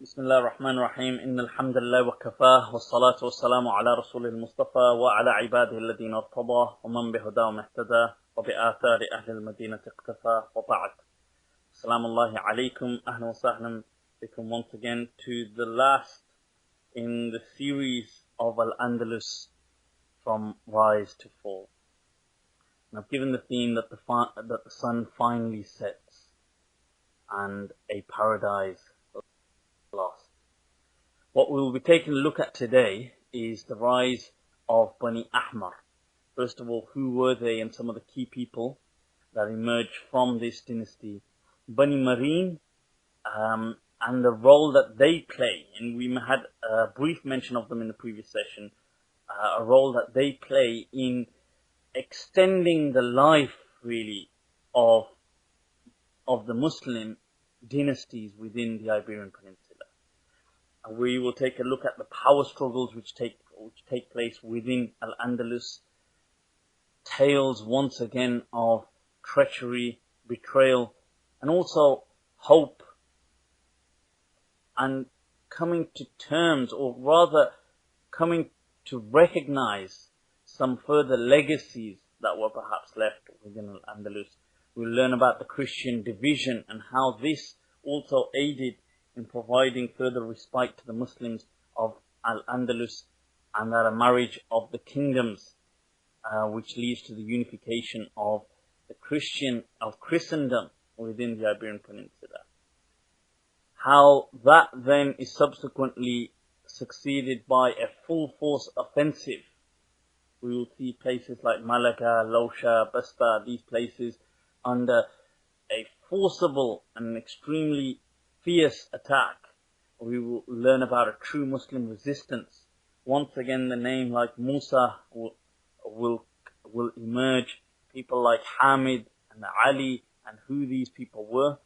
بسم الله الرحمن الرحيم إن الحمد لله وكفاه والصلاة والسلام على رسول المصطفى وعلى عباده الذين ارتضى ومن بهداهم اهتدى وبآثار أهل المدينة اقتفى وبعد. Assalamu الله عليكم أهلا وسهلا بكم once again to the last in the series of Al-Andalus from rise to fall. And I've given the theme that the sun finally sets and a paradise lost. What we will be taking a look at today is the rise of Bani Ahmad. First of all, who were they and some of the key people that emerged from this dynasty. Bani Marine and the role that they play, and we had a brief mention of them in the previous session, a role that they play in extending the life really of the Muslim dynasties within the Iberian Peninsula. And we will take a look at the power struggles which take place within Al-Andalus, tales once again of treachery, betrayal, and also hope, and coming to terms, or rather coming to recognize some further legacies that were perhaps left within Al-Andalus. We'll learn about the Christian division and how this also aided in providing further respite to the Muslims of Al-Andalus, and that a marriage of the kingdoms, which leads to the unification of Christendom within the Iberian Peninsula. How that then is subsequently succeeded by a full force offensive. We will see places like Malaga, Lausha, Basta, these places under a forcible and extremely fierce attack. We will learn about a true Muslim resistance. Once again, the name like Musa will emerge. People like Hamid and Ali, and who these people were.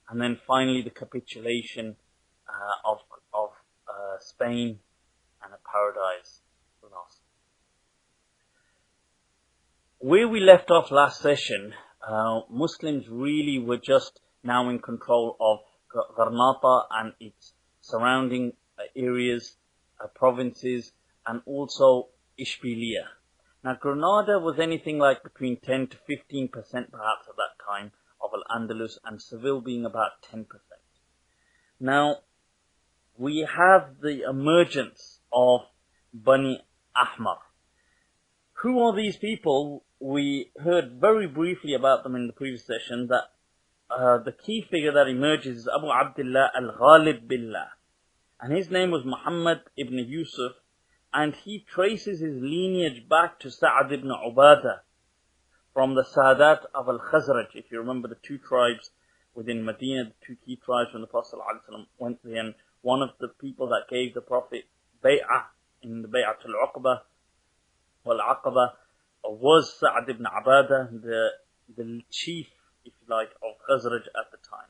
And then finally the capitulation of Spain, and a paradise lost. Where we left off last session, Muslims really were just now in control of Granada and its surrounding areas, provinces, and also Ishbiliya. Now Granada was anything like between 10 to 15% perhaps at that time of Al-Andalus, and Seville being about 10%. Now we have the emergence of Bani Ahmad. Who are these people? We heard very briefly about them in the previous session, that the key figure that emerges is Abu Abdullah Al-Ghalib Billah, and his name was Muhammad ibn Yusuf, and he traces his lineage back to Sa'ad ibn Ubadah from the Sadat of Al-Khazraj. If you remember the two tribes within Medina, the two key tribes when the Prophet ﷺ went there, and one of the people that gave the Prophet Bay'ah in the Bay'atul Aqaba wal-Aqaba was Sa'ad ibn Ubadah, the chief, if you like, of Khazraj at the time.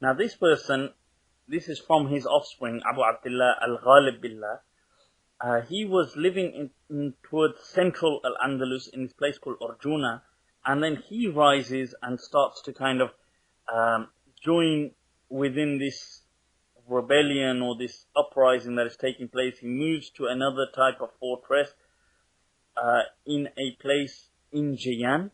Now this person, this is from his offspring, Abu Abdullah Al-Ghalib Billah. He was living in towards central Al-Andalus in this place called Urjuna, and then he rises and starts to kind of join within this rebellion or this uprising that is taking place. He moves to another type of fortress in a place in Jayan.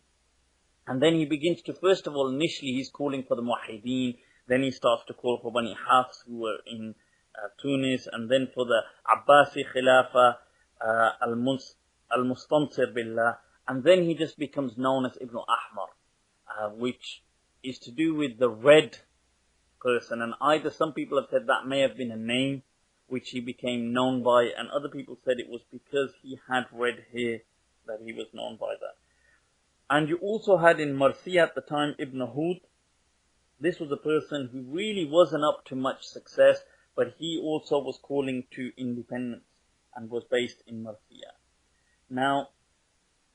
And then he begins to, first of all, initially he's calling for the Muwahhideen, then he starts to call for Bani Hafs who were in Tunis, and then for the Abbasi Khilafa, Al-Mustansir Billah, and then he just becomes known as Ibn Ahmar, which is to do with the red person, and either some people have said that may have been a name which he became known by, and other people said it was because he had red hair that he was known by that. And you also had in Marsiya at the time Ibn Hud. This was a person who really wasn't up to much success, but he also was calling to independence and was based in Marsiya. Now,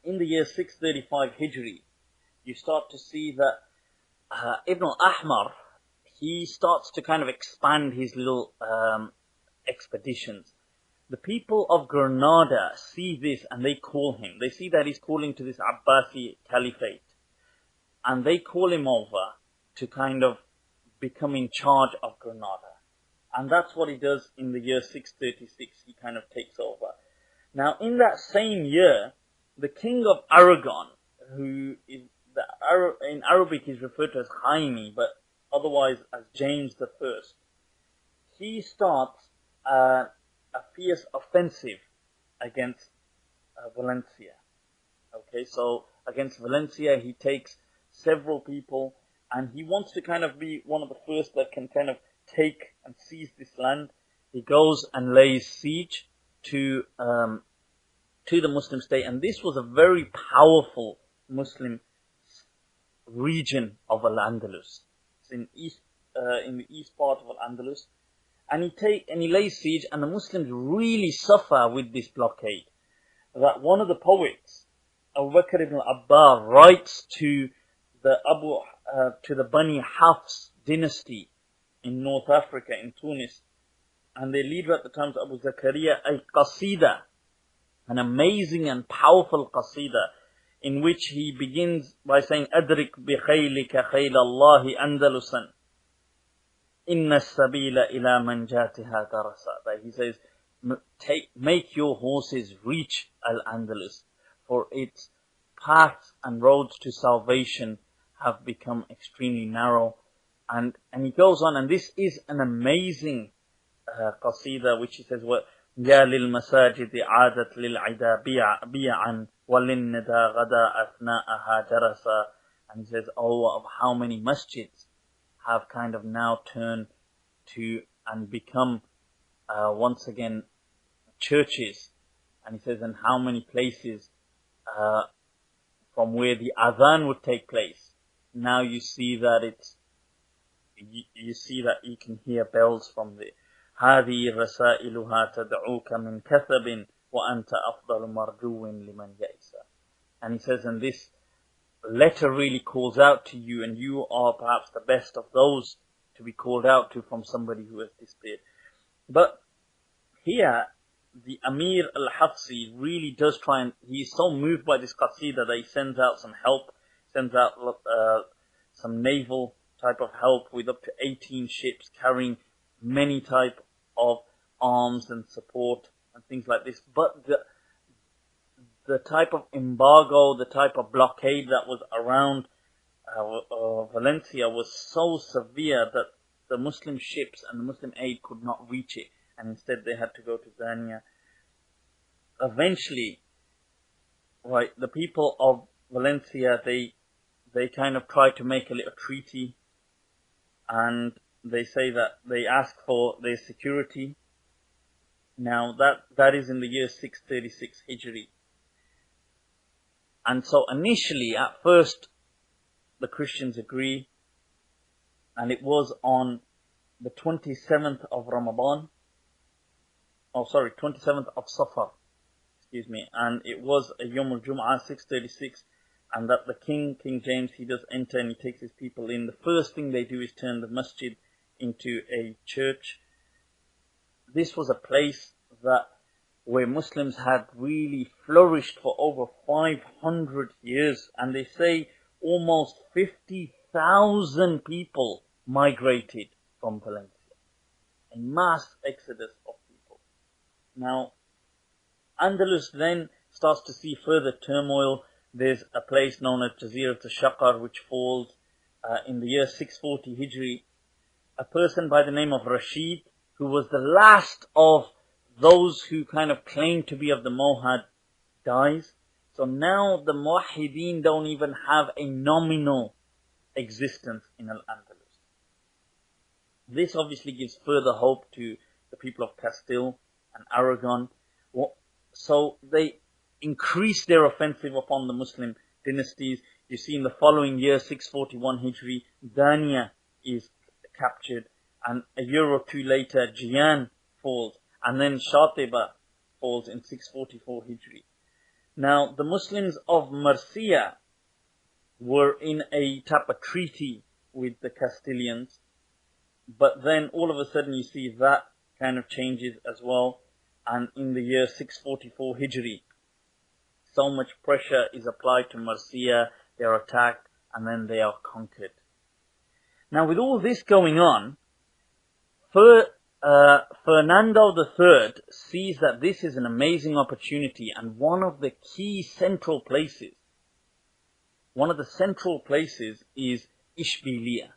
in the year 635 Hijri, you start to see that Ibn Ahmar, he starts to kind of expand his little expeditions. The people of Granada see this and they call him. They see that he's calling to this Abbasi Caliphate, and they call him over to kind of become in charge of Granada. And that's what he does in the year 636. He kind of takes over. Now, in that same year, the king of Aragon, who is in Arabic is referred to as Jaime, but otherwise as James the First, he starts a fierce offensive against Valencia. Okay, so against Valencia, he takes several people, and he wants to kind of be one of the first that can kind of take and seize this land. He goes and lays siege to the Muslim state, and this was a very powerful Muslim region of Al-Andalus. It's in the east part of Al-Andalus, and he lays siege, and the Muslims really suffer with this blockade. That one of the poets, Abu Bakr ibn al-Abbar, writes to the Bani Hafs dynasty in North Africa, in Tunis, and their leader at the time was Abu Zakaria al-Qasida, an amazing and powerful qasida, in which he begins by saying, "Adrik bi khaylika khayl Allahi Andalusan, inna as-sabila ila manjatiha darasa." That he says, make your horses reach Al-Andalus, for its paths and roads to salvation have become extremely narrow. And he goes on, and this is an amazing qasida, which he says, يا للمساجد عادت للعدا بيعا وللندى غدا أثناءها جرسا. And he says, oh, of how many masjids have kind of now turned to and become once again churches. And he says, and how many places from where the adhan would take place, now you see that you can hear bells from there. هذه رسائلها تدعوك من كثب وأنت أفضل مرجو لمن يئس. And he says, and this letter really calls out to you, and you are perhaps the best of those to be called out to from somebody who has despaired. But here, the Amir al-Hafsi really does try, and he is so moved by this qasida that he sends out some help, sends out some naval type of help with up to 18 ships carrying many type of arms and support and things like this. But the type of embargo, the type of blockade that was around Valencia was so severe that the Muslim ships and the Muslim aid could not reach it, and instead they had to go to Dania. Eventually, right, the people of Valencia, they kind of try to make a little treaty, and they say that they ask for their security. Now that is in the year 636 Hijri. And so initially, at first, the Christians agree, and it was on the 27th of Ramadan, 27th of Safar, and it was a Yom al-Jum'ah 636, and that the King James, he does enter and he takes his people in. The first thing they do is turn the masjid into a church. This was a place where Muslims had really flourished for over 500 years, and they say almost 50,000 people migrated from Valencia. A mass exodus of people. Now, Andalus then starts to see further turmoil. There's a place known as Jazirat al-Shaqar, which falls in the year 640 Hijri. A person by the name of Rashid, who was the last of those who kind of claimed to be of the Mohad, dies. So now the Muwahhideen don't even have a nominal existence in Al-Andalus. This obviously gives further hope to the people of Castile and Aragon. So they increase their offensive upon the Muslim dynasties. You see in the following year, 641 Hijri, Dania is captured, and a year or two later, Jiyan falls, and then Shatiba falls in 644 Hijri. Now, the Muslims of Murcia were in a type of treaty with the Castilians, but then all of a sudden you see that kind of changes as well, and in the year 644 Hijri, so much pressure is applied to Murcia, they are attacked, and then they are conquered. Now, with all this going on, Fernando III sees that this is an amazing opportunity, and one of the key central places, is Ishbiliya.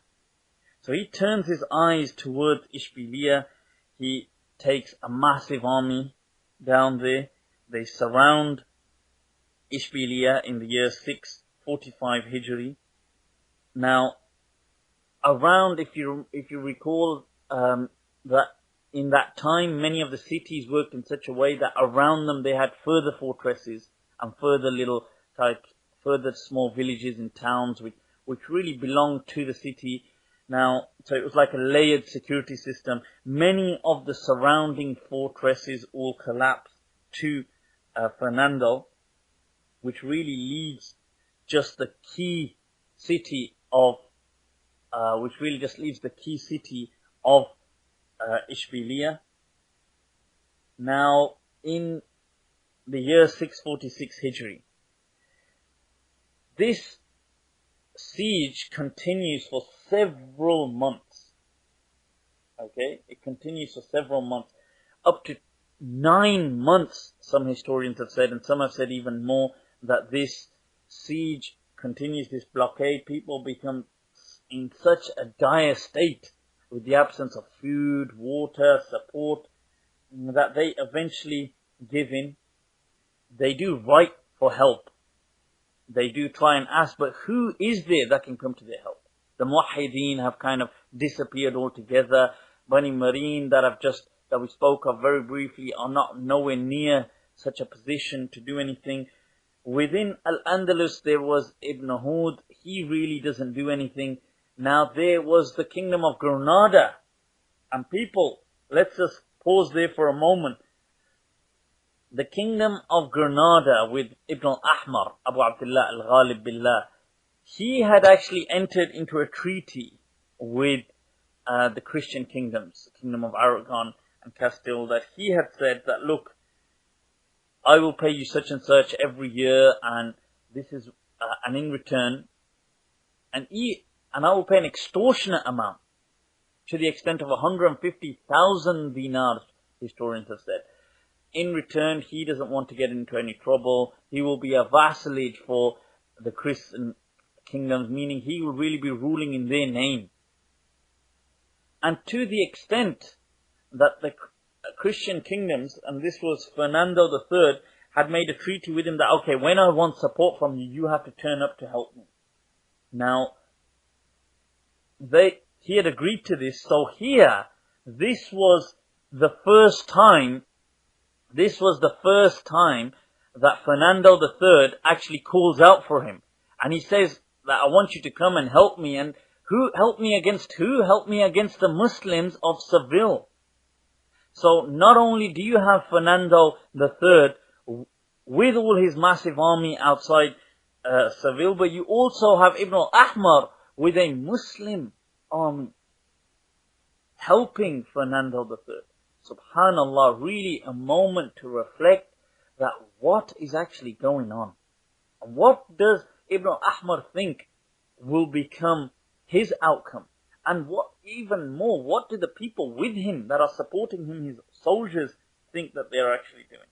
So he turns his eyes towards Ishbiliya. He takes a massive army down there. They surround Ishbiliya in the year 645 Hijri. Now, around, if you recall, that in that time, many of the cities worked in such a way that around them they had further fortresses and further small villages and towns which really belonged to the city. Now, so it was like a layered security system. Many of the surrounding fortresses all collapsed to Fernando, which really leaves just the key city of Ishbiliya. Now, in the year 646 Hijri, this siege continues for several months. Okay, it continues for several months, up to 9 months. Some historians have said, and some have said even more, that this siege continues, this blockade. People become in such a dire state with the absence of food, water, support, that they eventually give in. They do write for help. They do try and ask, but who is there that can come to their help? The Muwahhideen have kind of disappeared altogether. Bani Marine that we spoke of very briefly are nowhere near such a position to do anything. Within Al-Andalus there was Ibn Hud. He really doesn't do anything. Now there was the kingdom of Granada. And people, let's just pause there for a moment. The kingdom of Granada with Ibn Ahmar, Abu Abdullah al-Ghalib Billah, he had actually entered into a treaty with the Christian kingdoms, the kingdom of Aragon and Castile, that he had said that, look, I will pay you such and such every year, and this is, and in return, and I will pay an extortionate amount to the extent of 150,000 dinars, historians have said. In return, he doesn't want to get into any trouble. He will be a vassalage for the Christian kingdoms, meaning he will really be ruling in their name. And to the extent that the Christian kingdoms, and this was Fernando III, had made a treaty with him that, okay, when I want support from you, you have to turn up to help me. Now, he had agreed to this, so here, this was the first time that Fernando III actually calls out for him. And he says that I want you to come and help me. And help me against who? Help me against the Muslims of Seville. So not only do you have Fernando III with all his massive army outside Seville, but you also have Ibn Ahmar with a Muslim army helping Fernando III. Subhanallah, really a moment to reflect that what is actually going on. And what does Ibn Ahmar think will become his outcome? And what even more, what do the people with him that are supporting him, his soldiers, think that they are actually doing?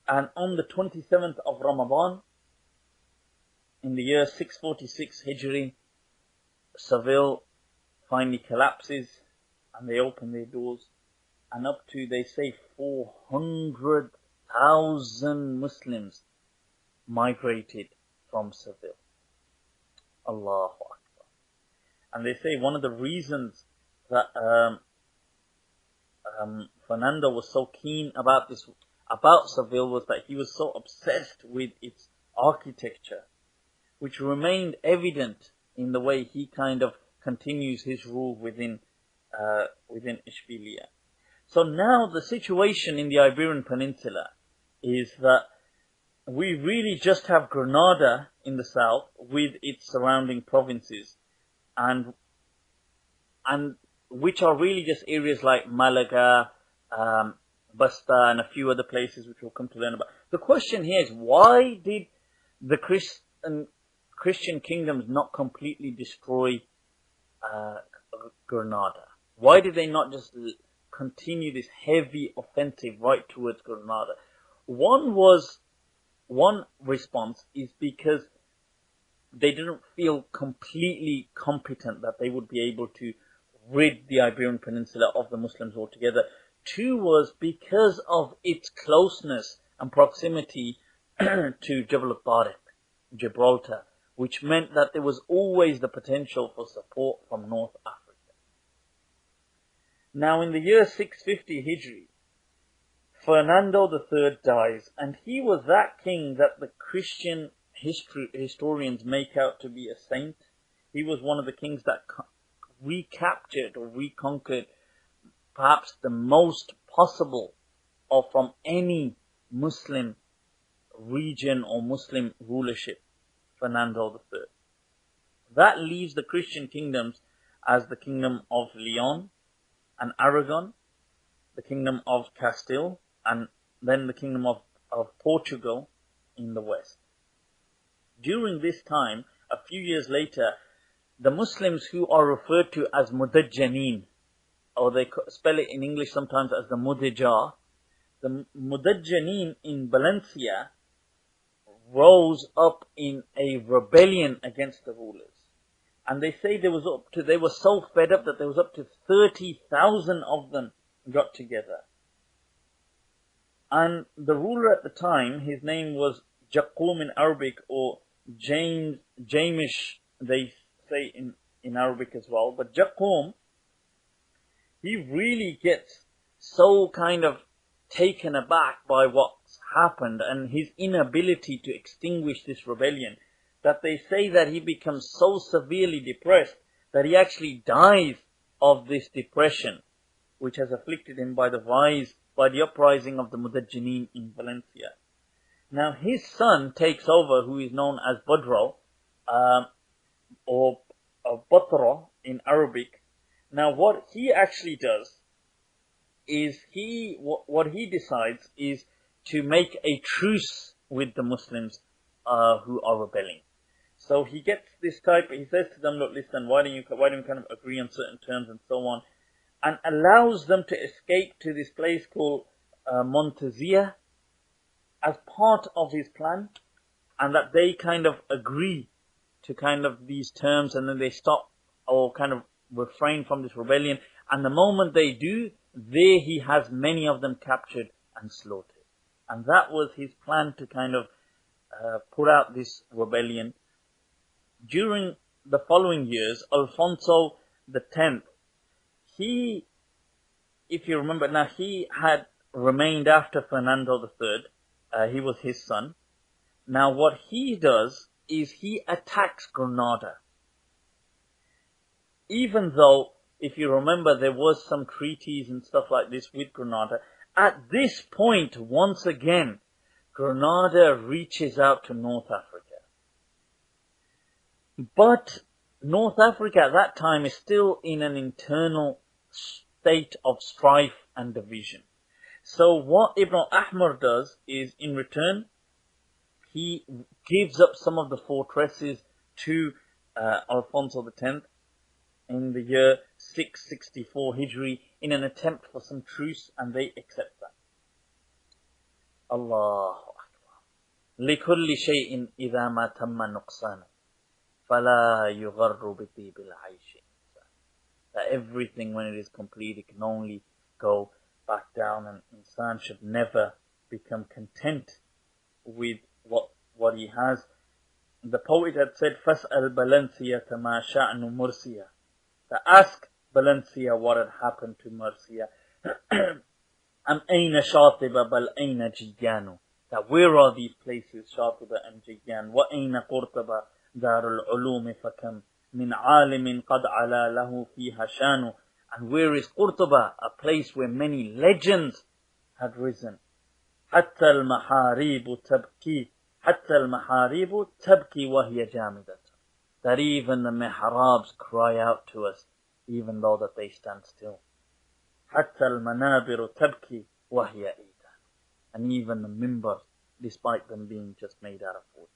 And on the 27th of Ramadan, in the year 646 Hijri, Seville finally collapses and they open their doors. And up to, they say, 400,000 Muslims migrated from Seville. Allahu Akbar. And they say one of the reasons that Fernando was so keen about Seville was that he was so obsessed with its architecture, which remained evident in the way he kind of continues his rule within Ishbiliya. So now the situation in the Iberian Peninsula is that we really just have Granada in the south with its surrounding provinces, and which are really just areas like Malaga, Basta, and a few other places which we'll come to learn about. The question here is, why did the Christian kingdoms not completely destroy Granada? Why did they not just continue this heavy offensive right towards Granada. One response is because they didn't feel completely competent that they would be able to rid the Iberian Peninsula of the Muslims altogether. Two was because of its closeness and proximity to Jabal al-Tariq, Gibraltar, which meant that there was always the potential for support from North Africa. Now in the year 650 Hijri, Fernando III dies, and he was that king that the Christian historians make out to be a saint. He was one of the kings that recaptured or reconquered perhaps the most possible of from any Muslim region or Muslim rulership, Fernando III. That leaves the Christian kingdoms as the kingdom of Leon and Aragon, the kingdom of Castile, and then the kingdom of Portugal in the west. During this time, a few years later, the Muslims who are referred to as Mudajjanin, or they spell it in English sometimes as the Mudijah, the Mudajjanin in Valencia rose up in a rebellion against the rulers. And they say they were so fed up that there was up to 30,000 of them got together. And the ruler at the time, his name was Jaqum in Arabic, or Jamish, they say in Arabic as well. But Jaqum, he really gets so kind of taken aback by what's happened and his inability to extinguish this rebellion, that they say that he becomes so severely depressed that he actually dies of this depression, which has afflicted him by the uprising of the Mudajjanin in Valencia. Now his son takes over, who is known as Badro, or Batra in Arabic. Now what he actually does is what he decides is to make a truce with the Muslims who are rebelling. So he gets this he says to them, look, listen, why don't you kind of agree on certain terms and so on, and allows them to escape to this place called Montezia as part of his plan, and that they kind of agree to kind of these terms, and then they stop or kind of refrain from this rebellion. And the moment they do, there he has many of them captured and slaughtered. And that was his plan to kind of put out this rebellion. During the following years, Alfonso X, if you remember, now he had remained after Fernando III. He was his son. Now what he does is he attacks Granada. Even though, if you remember, there was some treaties and stuff like this with Granada, at this point, once again, Granada reaches out to North Africa. But North Africa at that time is still in an internal state of strife and division. So what Ibn Ahmar does is, in return, he gives up some of the fortresses to Alfonso X in the year 664 Hijri in an attempt for some truce, and they accept that. Allahu Akbar. لِكُلِّ شَيْءٍ إِذَا مَا تَمَّ نُقْصَانًا فَلَا يُغَرُّ بِطِيبِ الْعَيْشِ. That everything, when it is complete, it can only go back down, and insan should never become content with what he has. The poet had said, فَاسْأَلْ بَلَنْسِيَةَ مَا شَأْنُ مُرْسِيَةَ. That ask Valencia what had happened to Murcia. Am أَيْنَ شَاطِبَ بَلْ أَيْنَ جِيَّانُ. That where are these places, Shatiba and Jiyyan? وَأَيْنَ قُرْطَبَ دَارُ الْعُلُومِ فَكَمْ مِنْ عَالِمٍ قَدْ عَلَى لَهُ فِيهَا شَانُ. And where is Qurtuba, a place where many legends had risen? حَتَّى الْمَحَارِيبُ تَبْكِي حَتَّى الْمَحَارِيبُ تَبْكِي وَهِيَ جَامِدَةٌ. That even the mihrabs cry out to us, even though that they stand still. حَتَّى الْمَنَابِرُ تَبْكِي وَهِيَ إِيدَانُ. And even the mimbars, despite them being just made out of wood.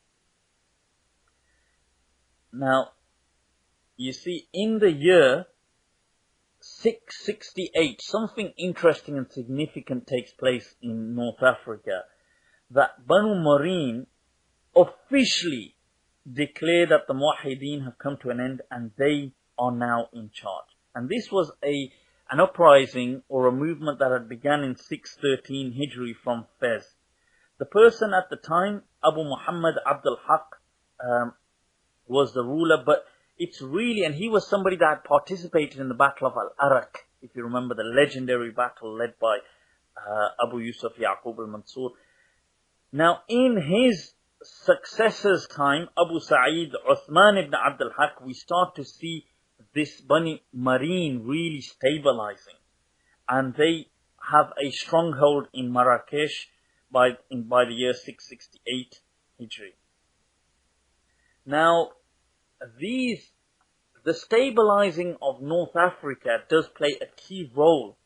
Now, you see, in the year 668, something interesting and significant takes place in North Africa. That Bani Marine officially declare that the Muwahhideen have come to an end and they are now in charge. And this was an uprising or a movement that had begun in 613 Hijri from Fez. The person at the time, Abu Muhammad Abdul Haq, was the ruler, but it's really, and he was somebody that had participated in the Battle of Al-Arak, if you remember the legendary battle led by Abu Yusuf Yaqub al-Mansur. Now, in his successor's time, Abu Sa'id Uthman ibn Abdul Haq, we start to see this Bani Marine really stabilizing. And they have a stronghold in Marrakesh by the year 668 Hijri. Now, the stabilizing of North Africa does play a key role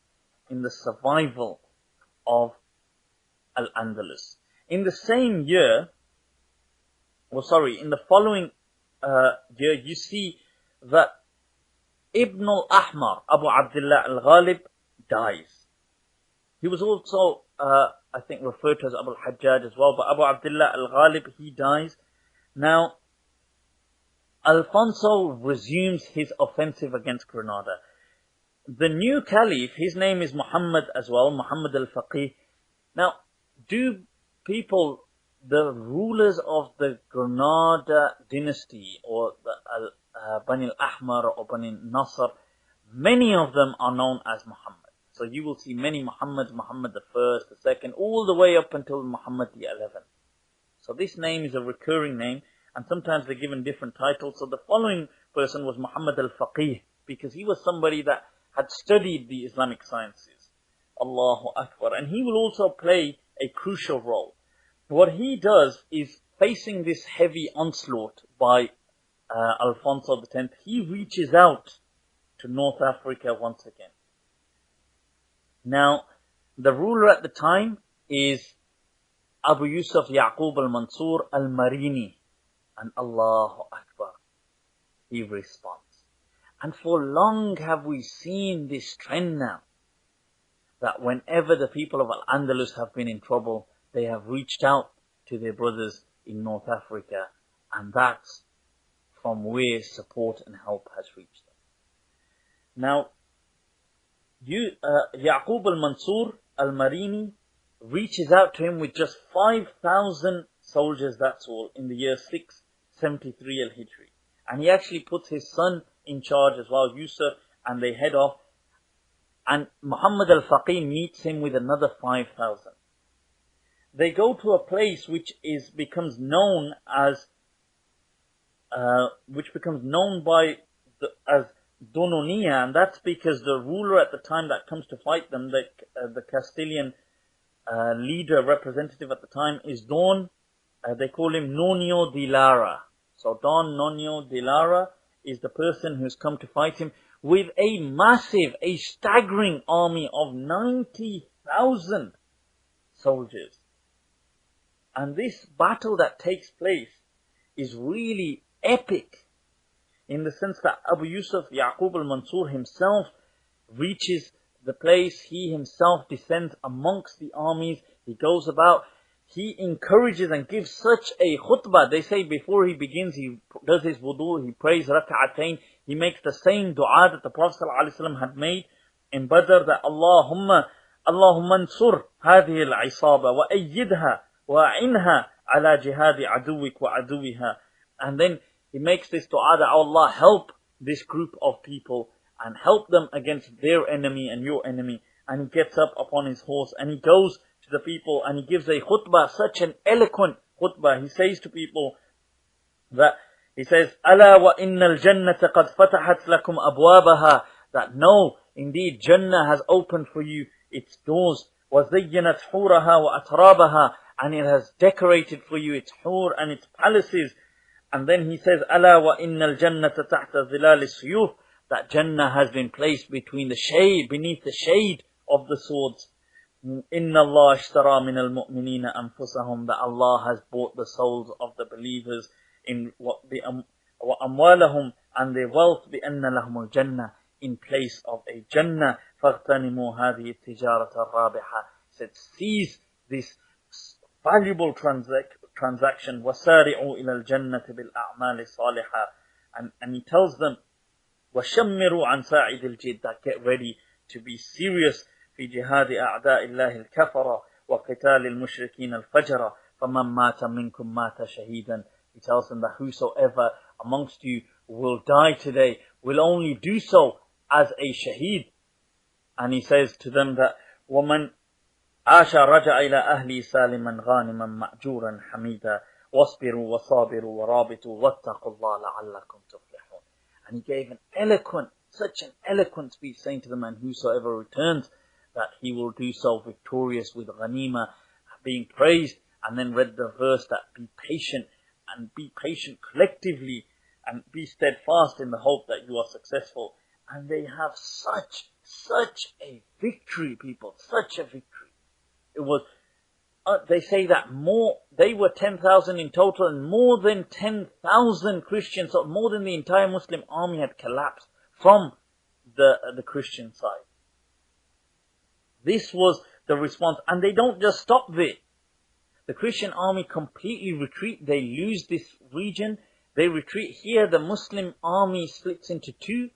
in the survival of Al-Andalus. In the same year, in the following year, you see that Ibn al-Ahmar, Abu Abdullah al-Ghalib, dies. He was also, I think, referred to as Abu al-Hajjaj as well, but Abu Abdullah al-Ghalib, he dies. Now, Alfonso resumes his offensive against Granada. The new caliph, his name is Muhammad as well, Muhammad al-Faqih. Now, do people, the rulers of the Granada dynasty, or the Bani Ahmar or Bani Nasr, many of them are known as Muhammad. So you will see many Muhammads, Muhammad the first, the second, all the way up until Muhammad the 11th. So this name is a recurring name, and sometimes they're given different titles. So the following person was Muhammad al-Faqih, because he was somebody that had studied the Islamic sciences. Allahu Akbar. And he will also play a crucial role. What he does is, facing this heavy onslaught by Alfonso X, he reaches out to North Africa once again. Now, the ruler at the time is Abu Yusuf Yaqub al-Mansur al-Marini. And Allahu Akbar, he responds. And for long have we seen this trend now, that whenever the people of Al-Andalus have been in trouble, they have reached out to their brothers in North Africa, and that's from where support and help has reached them. Now, Yaqub al-Mansur al-Marini reaches out to him with just 5,000 soldiers, that's all, in the year 673 al-Hijri. And he actually puts his son in charge as well, Yusuf, and they head off. And Muhammad al-Faqih meets him with another 5,000. They go to a place which becomes known as Dononia, and that's because the ruler at the time that comes to fight them, the Castilian leader, representative at the time, is Don. They call him Nonio de Lara. So Don Nonio de Lara is the person who's come to fight him with a staggering army of 90,000 soldiers. And this battle that takes place is really epic, in the sense that Abu Yusuf Yaqub al-Mansur himself reaches the place. He himself descends amongst the armies. He goes about. He encourages and gives such a khutbah. They say before he begins, he does his wudu, he prays rak'atayn. He makes the same dua that the Prophet ﷺ had made in Badr, that Allahumma ansur hadhihi al-isaba wa ayyidha wa a'inha ala jihadi aduwik wa aduwiha. And then he makes this dua that Allah help this group of people and help them against their enemy and your enemy. And he gets up upon his horse and he goes to the people and he gives a khutbah, such an eloquent khutbah. He says to people that, he says, Ala wa innal jannata qad fatahat lakum abwabaha, that no, indeed Jannah has opened for you its doors. Wa zayyanat huraha wa atrabaha, and it has decorated for you its hur and its palaces. And then he says, Ala wa innal jannata tahta zilal suyuf, that Jannah has been placed between the shade, beneath the shade of the swords. Inna Allah ishtara min al-mu'minina anfusahum, that Allah has bought the souls of the believers in wa amwalahum, and their wealth, bi anna lahum al-jannah, in place of a Jannah. فَاغْتَنِمُوا هَذِهِ التِّجَارَةَ الرَّابِحَةَ. Said, seize this valuable transaction. وَسَارِعُوا إِلَى الْجَنَّةِ بِالْأَعْمَالِ الصَّالِحَةِ. And he tells them, وَشَمِّرُوا عَنْ سَاعِدِ الْجِدَّ, that get ready to be serious في جهاد أعداء الله الكفرة وقتال المشركين الفجرة فَمَنْ مَاتَ مِنْكُمْ مَاتَ شَهِيدًا. He tells them that whosoever amongst you will die today will only do so as a shaheed. And he says to them that وَمَنْ عَاشَ رَجَعَ إِلَى أَهْلِي سَالِمًا غَانِمًا مَأْجُورًا حَمِيدًا وَاصْبِرُوا وَصَابِرُوا وَرَابِطُوا وَاتَّقُوا اللَّهَ لَعَلَّكُمْ تُفْلِحُونَ. And he gave such an eloquent speech, saying to the man, whosoever returns, that he will do so victorious with ghanima, being praised, and then read the verse that be patient collectively, and be steadfast in the hope that you are successful. And they have such a victory, people, such a victory. It was, they say that they were 10,000 in total, and more than 10,000 Christians, so more than the entire Muslim army had collapsed from the Christian side. This was the response, and they don't just stop there. The Christian army completely retreat. They lose this region. They retreat. Here the Muslim army splits into two,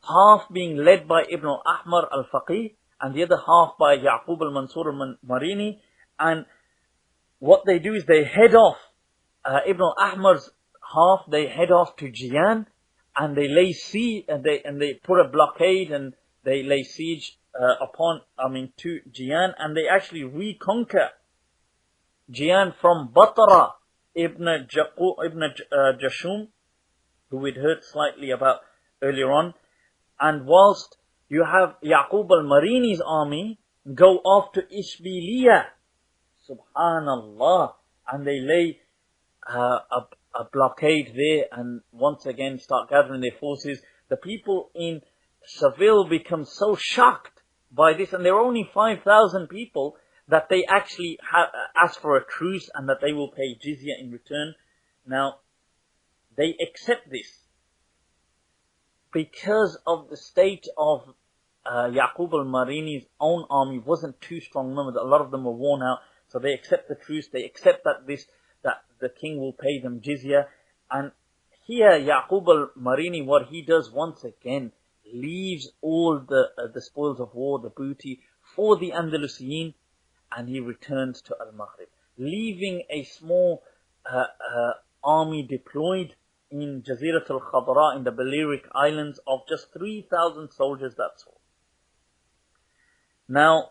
half being led by Ibn al-Ahmar al-Faqih, and the other half by Yaqub al-Mansur al-Marini. And what they do is they head off, Ibn al-Ahmar's half, they head off to Jiyan, and they lay siege, and they put a blockade, and they lay siege to Jiyan, and they actually reconquer Jiyan from Batara ibn Jashum, who we'd heard slightly about earlier on. And whilst you have Yaqub al-Marini's army go off to Ishbiliya, subhanallah, and they lay a blockade there, and once again start gathering their forces. The people in Seville become so shocked by this, and there are only 5,000 people, that they actually ask for a truce and that they will pay jizya in return. Now, they accept this because of the state of Yaqub al-Marini's own army wasn't too strong. Remember that a lot of them were worn out, so they accept the truce. They accept that the king will pay them jizya. And here Yaqub al-Marini, what he does once again, leaves all the spoils of war, the booty, for the Andalusian, and he returns to Al-Maghrib, leaving a small army deployed in Jazirat al-Khadra, in the Balearic Islands, of just 3,000 soldiers, that's all. Now,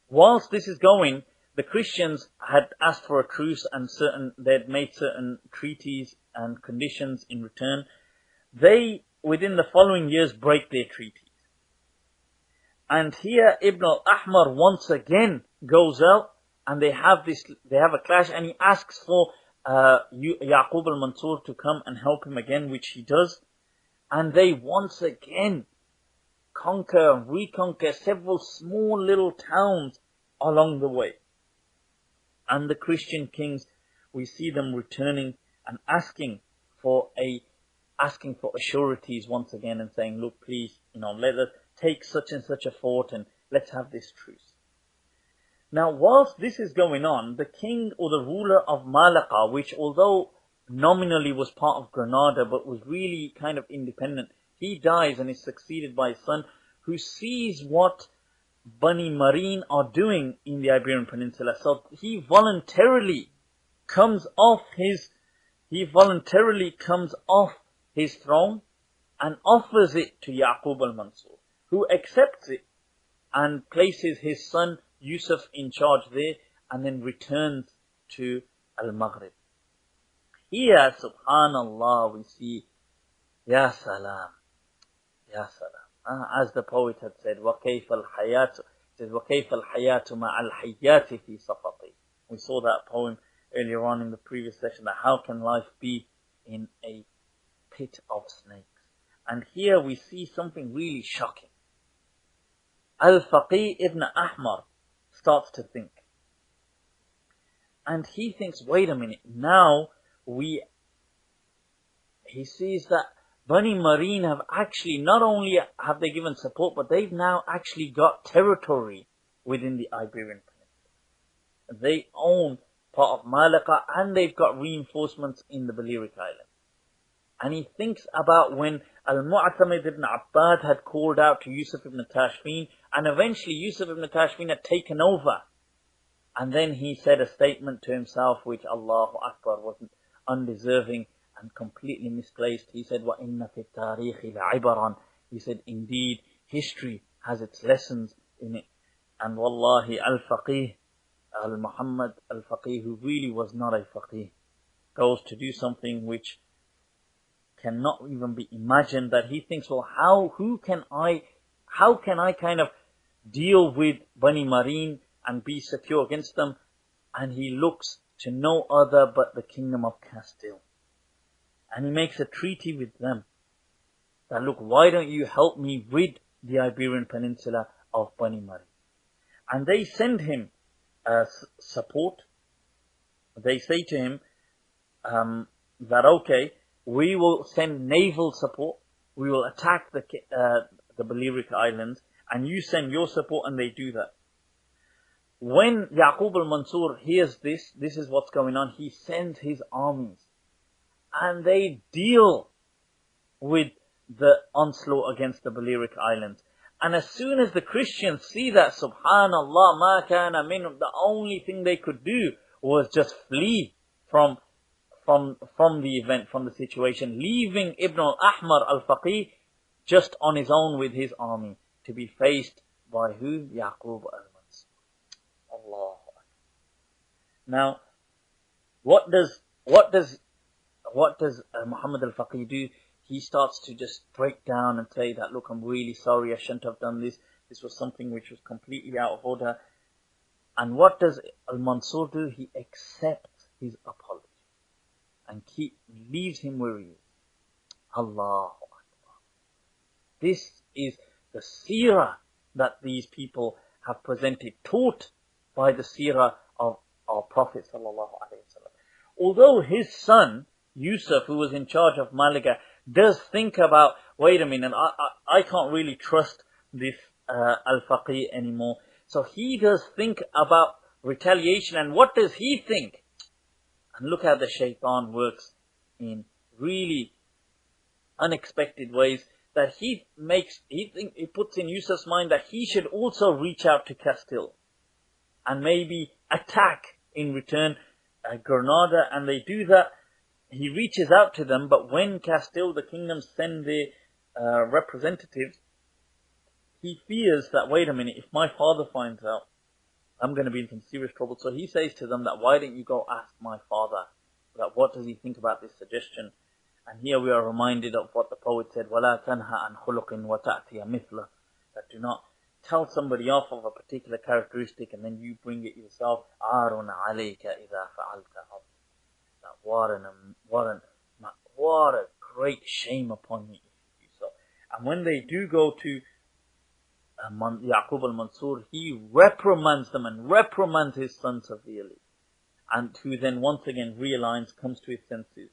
whilst this is going, the Christians had asked for a truce, and they had made certain treaties and conditions in return. They, within the following years, break their treaties. And here Ibn al-Ahmar once again goes out, and they have a clash, and he asks for Yaqub al-Mansur to come and help him again, which he does. And they once again conquer and reconquer several small little towns along the way. And the Christian kings, we see them returning and asking for assurities once again, and saying, look, please, let us take such and such a fort, and let's have this truce. Now, whilst this is going on, the king or the ruler of Malaga, which although nominally was part of Granada, but was really kind of independent, he dies and is succeeded by his son, who sees what Bani Marine are doing in the Iberian Peninsula. So he voluntarily comes off his throne and offers it to Yaqub al-Mansur, who accepts it and places his son Yusuf in charge there, and then returns to Al-Maghrib. Here, subhanallah, we see, Ya salam, Ya salam. As the poet had said, وَكَيْفَ الْحَيَاةُ, it says, وَكَيْفَ الْحَيَاةُ مَعَ الْحِيَّاتِ فِي صَفَطِ. We saw that poem earlier on in the previous session, that how can life be in a pit of snakes? And here we see something really shocking. Al-Faqih ibn Ahmar starts to think. And he thinks, wait a minute, now he sees that Bani Marine have actually, not only have they given support, but they've now actually got territory within the Iberian Peninsula. They own part of Malaga and they've got reinforcements in the Balearic Islands. And he thinks about when Al-Mu'tamid ibn Abbad had called out to Yusuf ibn Tashfin, and eventually Yusuf ibn Tashfin had taken over. And then he said a statement to himself which Allahu Akbar wasn't undeserving and completely misplaced. He said, وَإِنَّ فِي التَّارِيخِ لَعِبَرًا. He said, indeed, history has its lessons in it. And wallahi, al-faqih, al-Muhammad al-faqih, who really was not a faqih, goes to do something which cannot even be imagined, that he thinks, well, how can I kind of deal with Bani Marine and be secure against them? And he looks to no other but the kingdom of Castile. And he makes a treaty with them that, look, why don't you help me rid the Iberian Peninsula of Bani Marine? And they send him support. They say to him that, okay, we will send naval support, we will attack the Balearic Islands, and you send your support, and they do that. When Yaqub al-Mansur hears this is what's going on, he sends his armies, and they deal with the onslaught against the Balearic Islands. And as soon as the Christians see that, subhanallah, ma kana minhum, the only thing they could do was just flee from the event, from the situation, leaving Ibn al-Ahmar al-Faqih just on his own with his army to be faced by who? Yaqub al-Mansur. Allah. Now, what does Muhammad al-Faqih do? He starts to just break down and say that, look, I'm really sorry, I shouldn't have done this. This was something which was completely out of order. And what does al-Mansur do? He accepts his apology and leaves him where he is. Allahu Akbar. This is the seerah that these people have presented, taught by the seerah of our Prophet sallallahu alaihi wasallam. Although his son, Yusuf, who was in charge of Malaga, does think about, wait a minute, I can't really trust this al-Faqih anymore. So he does think about retaliation. And what does he think? And look how the shaitan works in really unexpected ways, that he puts in Yusuf's mind that he should also reach out to Castile and maybe attack in return Granada. And they do that. He reaches out to them, but when Castile, the kingdom, send their representatives, he fears that, wait a minute, if my father finds out, I'm going to be in some serious trouble. So he says to them that, why don't you go ask my father, that what does he think about this suggestion? And here we are reminded of what the poet said, وَلَا تَنْهَ عَنْ خُلُقٍ وَتَأْتِيَ مِثْلَهُ, that do not tell somebody off of a particular characteristic and then you bring it yourself. عَارٌ عَلَيْكَ إِذَا فَعَلْتَ. What a great shame upon me if you do so. And when they do go to Yaqub al-Mansur, he reprimands them and reprimands his son severely, and who then once again realigns, comes to his senses.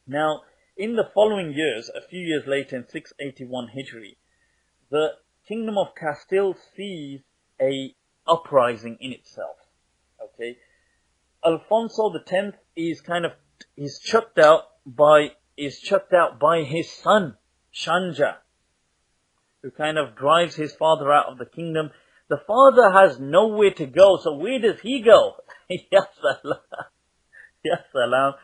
Now, in the following years, a few years later in 681 Hijri, the kingdom of Castile sees a uprising in itself. Okay, Alfonso X is chucked out by his son Shanja, who kind of drives his father out of the kingdom. The father has nowhere to go, so where does he go? Ya salam.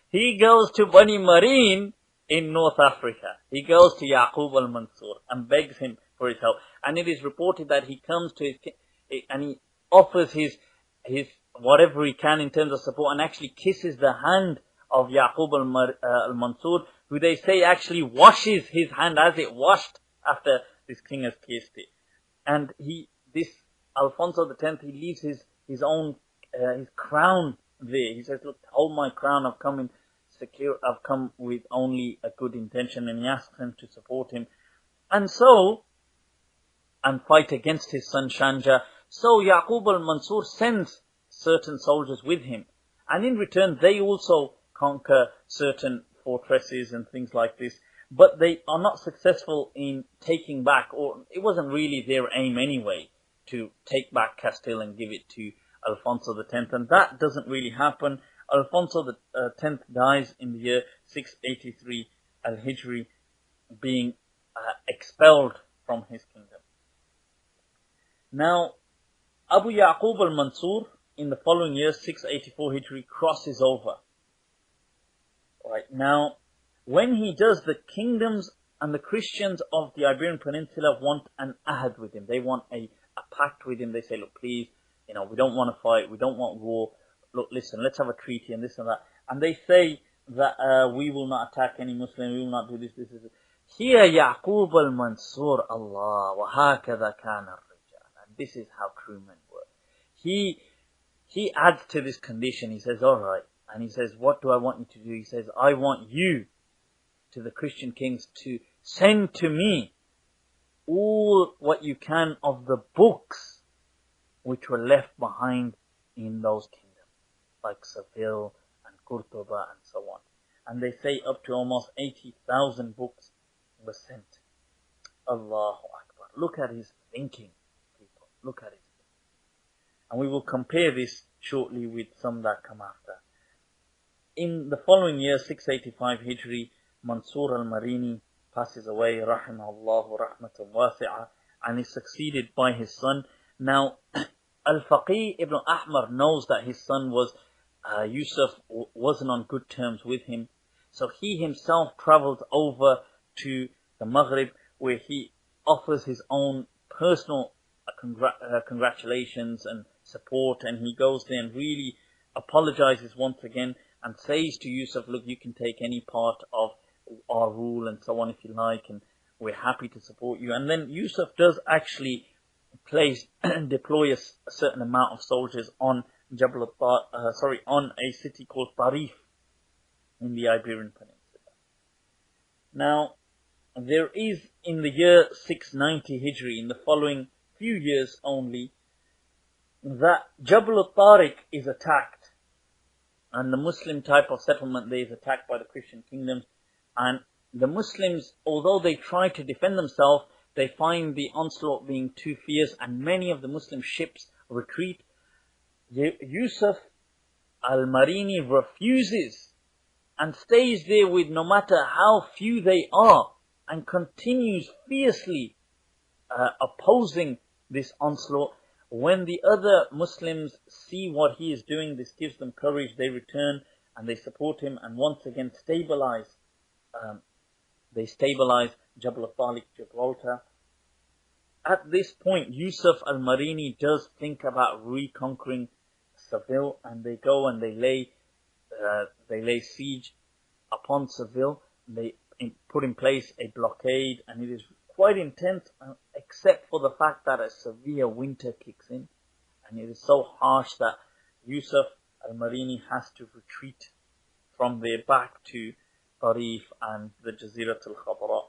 He goes to Bani Marine in North Africa. He goes to Yaqub al-Mansur and begs him for his help. And it is reported that he comes to and he offers his whatever he can in terms of support, and actually kisses the hand of Yaqub al-Mansur, who they say actually washes his hand as it washed after this king has kissed it. And this Alfonso X, he leaves his own his crown there. He says, look, hold my crown, I've come with only a good intention. And he asks him to support him and fight against his son Shanja. So Yaqub al-Mansur sends certain soldiers with him, and in return they also conquer certain fortresses and things like this. But they are not successful in taking back, or it wasn't really their aim anyway, to take back Castile and give it to Alfonso X. And that doesn't really happen. Alfonso X dies in the year 683 Al-Hijri, being expelled from his kingdom. Now, Abu Yaqub al-Mansur, in the following year, 684 Hijri, crosses over. Right, now, when he does, the kingdoms and the Christians of the Iberian Peninsula want an ahad with him. They want a pact with him. They say, look, please, we don't want to fight, we don't want war. Look, listen, let's have a treaty and this and that. And they say that we will not attack any Muslim, we will not do this. Here, Yaqub al-Mansur, Allah, وَهَكَذَا كَانَ الرِّجَالِ. And this is how true men were. He adds to this condition. He says, all right. And he says, what do I want you to do? He says, I want you, to the Christian kings, to send to me all what you can of the books which were left behind in those kingdoms, like Seville and Cordoba and so on. And they say up to almost 80,000 books were sent. Allahu Akbar. Look at his thinking, people. Look at his thinking. And we will compare this shortly with some that come after. In the following year, 685 Hijri, Mansur al-Marini passes away, rahimahullah rahmatan wasi'ah, and is succeeded by his son. Now, Al-Faqih ibn Ahmar knows that his son Yusuf wasn't on good terms with him. So he himself travels over to the Maghrib, where he offers his own personal congratulations and support, and he goes there and really apologizes once again and says to Yusuf, look, you can take any part of our rule and so on if you like, and we're happy to support you. And then Yusuf does actually deploy a certain amount of soldiers on on a city called Tarif in the Iberian Peninsula. Now, there is in the year 690 Hijri, in the following few years only, that Jabal al-Tariq is attacked, and the Muslim type of settlement there is attacked by the Christian kingdoms. And the Muslims, although they try to defend themselves, they find the onslaught being too fierce, and many of the Muslim ships retreat. Yusuf al-Marini refuses and stays there with no matter how few they are, and continues fiercely opposing this onslaught. When the other Muslims see what he is doing, this gives them courage. They return and they support him, and once again stabilize Jabal al-Tariq, Gibraltar. At this point, Yusuf al-Marini does think about reconquering Seville, and they go and they lay siege upon Seville. They put in place a blockade, and it is quite intense, except for the fact that a severe winter kicks in, and it is so harsh that Yusuf al-Marini has to retreat from there back to Tarif and the Jazirat al-Khabra.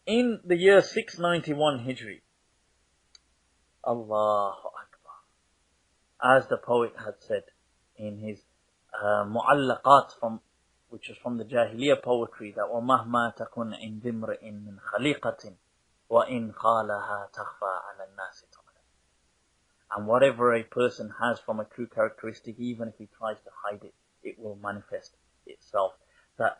In the year 691 Hijri, Allahu Akbar, as the poet had said in his Mu'allaqat, which is from the Jahiliyyah poetry, that وَمَهْمَا تَكُنْ عِنْدِ امْرِئٍ مِّنْ خَلِيقَةٍ وَإِنْ خَالَهَا تَخْفَى عَلَى النَّاسِ تُعْلَمُ. And whatever a person has from a true characteristic, even if he tries to hide it, it will manifest itself. That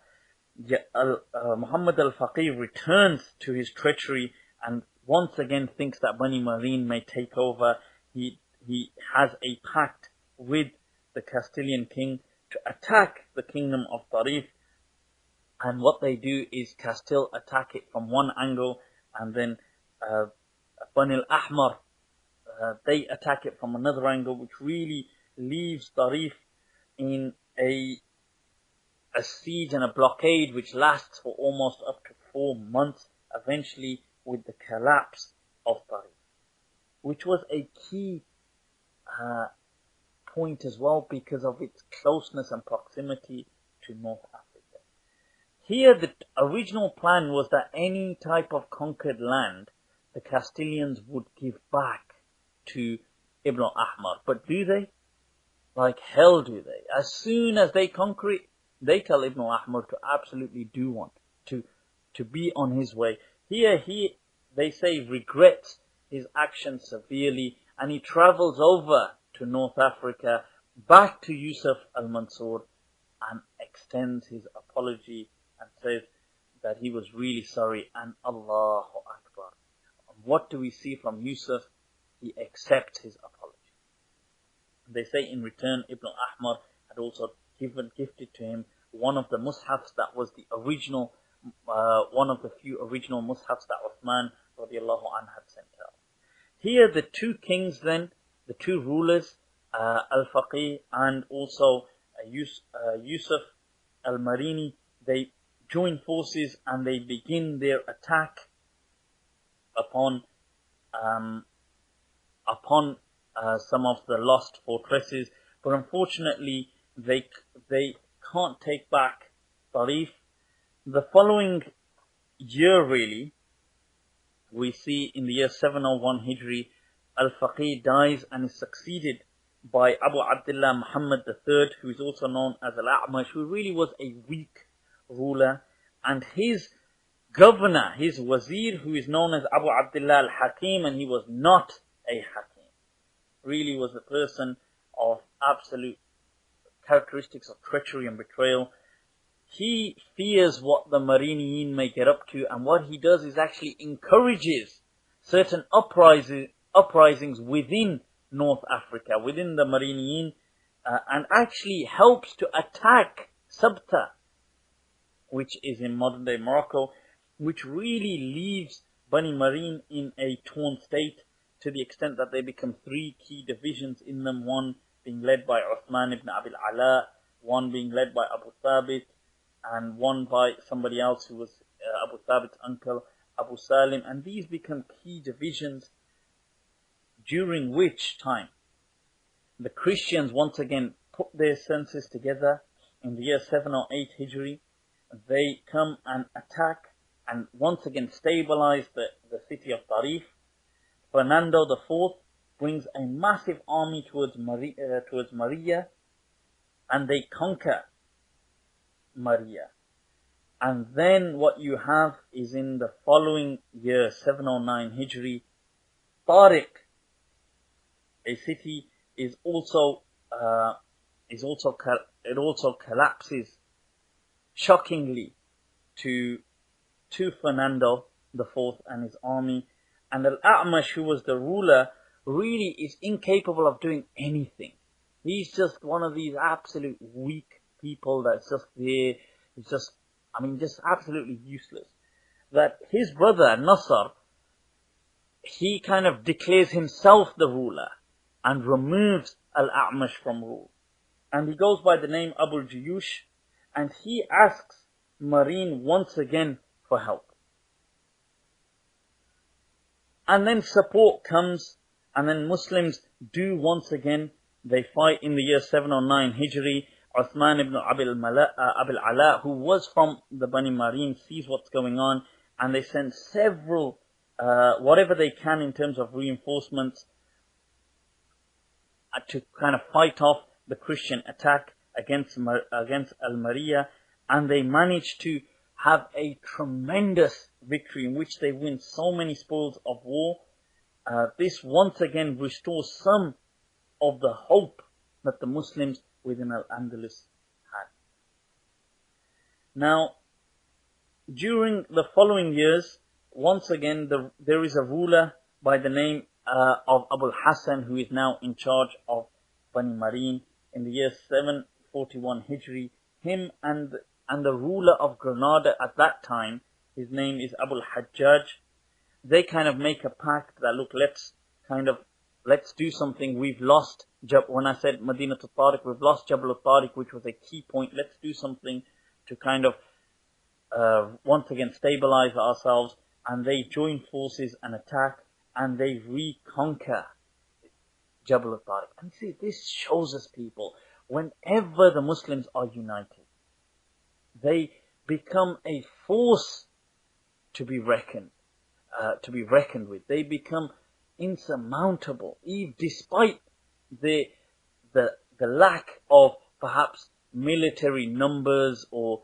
Muhammad al-Faqih returns to his treachery and once again thinks that Bani Marine may take over. He has a pact with the Castilian king to attack the kingdom of Tarif, and what they do is Castile attack it from one angle, and then Bani Ahmar they attack it from another angle, which really leaves Tarif in a siege and a blockade which lasts for almost up to 4 months, eventually with the collapse of Tarif, which was a key point as well because of its closeness and proximity to North Africa. Here the original plan was that any type of conquered land the Castilians would give back to Ibn Ahmar. But do they? Like hell do they. As soon as they conquer it, They tell Ibn al-Ahmar to absolutely do one, to be on his way. Here they say, regrets his actions severely, and he travels over to North Africa, back to Yusuf al-Mansur, and extends his apology and says that he was really sorry, and Allahu Akbar. What do we see from Yusuf? He accepts his apology. They say in return, Ibn al-Ahmar had also gifted to him one of the mushafs that was the original, one of the few original mushafs that Uthman radiallahu anhu had sent out. Here the two kings then, the two rulers, Al-Faqih and also Yusuf al-Marini, they join forces and they begin their attack upon some of the lost fortresses, but unfortunately they can't take back Tarif. The following year, really, we see in the year 701 Hijri, Al-Faqih dies and is succeeded by Abu Abdullah Muhammad III, who is also known as Al-A'mash, who really was a weak ruler, and his governor, his wazir, who is known as Abu Abdullah Al-Hakim, and he was not a Hakim, really was a person of absolute characteristics of treachery and betrayal. He fears what the Mariniyin may get up to, and what he does is actually encourages certain uprisings within North Africa, within the Mariniyin, and actually helps to attack Sabta, which is in modern day Morocco, which really leaves Bani Marine in a torn state, to the extent that they become three key divisions in them, one being led by Uthman ibn Abi al-Ala, one being led by Abu Thabit, and one by somebody else who was Abu Thabit's uncle, Abu Salim, and these become key divisions, during which time the Christians once again put their senses together in the year 708 Hijri. They come and attack and once again stabilize the city of Tarif. Fernando IV brings a massive army towards Maria, and they conquer Maria. And then what you have is in the following year, 709 Hijri, Tariq, a city, it also collapses shockingly to Fernando IV and his army. And Al-A'mash, who was the ruler, really is incapable of doing anything. He's just one of these absolute weak people that's just there. He's just absolutely useless. That his brother, Nasr, he kind of declares himself the ruler and removes Al-A'mash from rule. And he goes by the name Abu Jiyush, and he asks Marine once again for help. And then support comes, and then Muslims do once again, they fight in the year 709 Hijri. Uthman ibn Abi al-Ala, who was from the Bani Marine, sees what's going on, and they send several, whatever they can in terms of reinforcements, to kind of fight off the Christian attack against Almeria, and they manage to have a tremendous victory in which they win so many spoils of war. This once again restores some of the hope that the Muslims within Al-Andalus had. Now, during the following years, once again there is a ruler by the name of Abu Hassan, who is now in charge of Bani Marine in the year 741 Hijri. Him and the ruler of Granada at that time, his name is Abu al-Hajjaj, they kind of make a pact that, look, let's do something. We've lost, when I said Medina to Tariq, we've lost Jabal al-Tariq, which was a key point. Let's do something to kind of once again stabilize ourselves. And they join forces and attack, and they reconquer Jabal al-Tariq. And see, this shows us, people, whenever the Muslims are united, they become a force to be reckoned with. They become insurmountable, despite the lack of perhaps military numbers or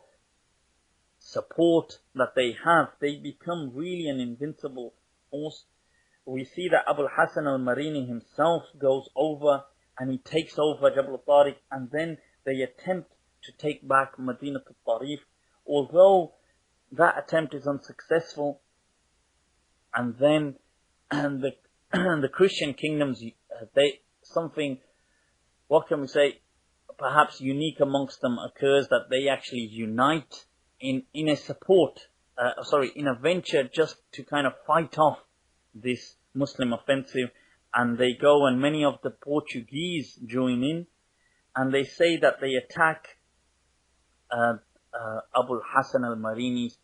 support that they have, they become really an invincible force. We see that Abu Hassan al-Marini himself goes over and he takes over Jabal al-Tariq, and then they attempt to take back Medina al-Tarif, although that attempt is unsuccessful. And then the Christian kingdoms, what can we say, perhaps unique amongst them occurs, that they actually unite in a venture just to kind of fight off this Muslim offensive. And they go, and many of the Portuguese join in, and they say that they attack Abu Hassan al-Marini's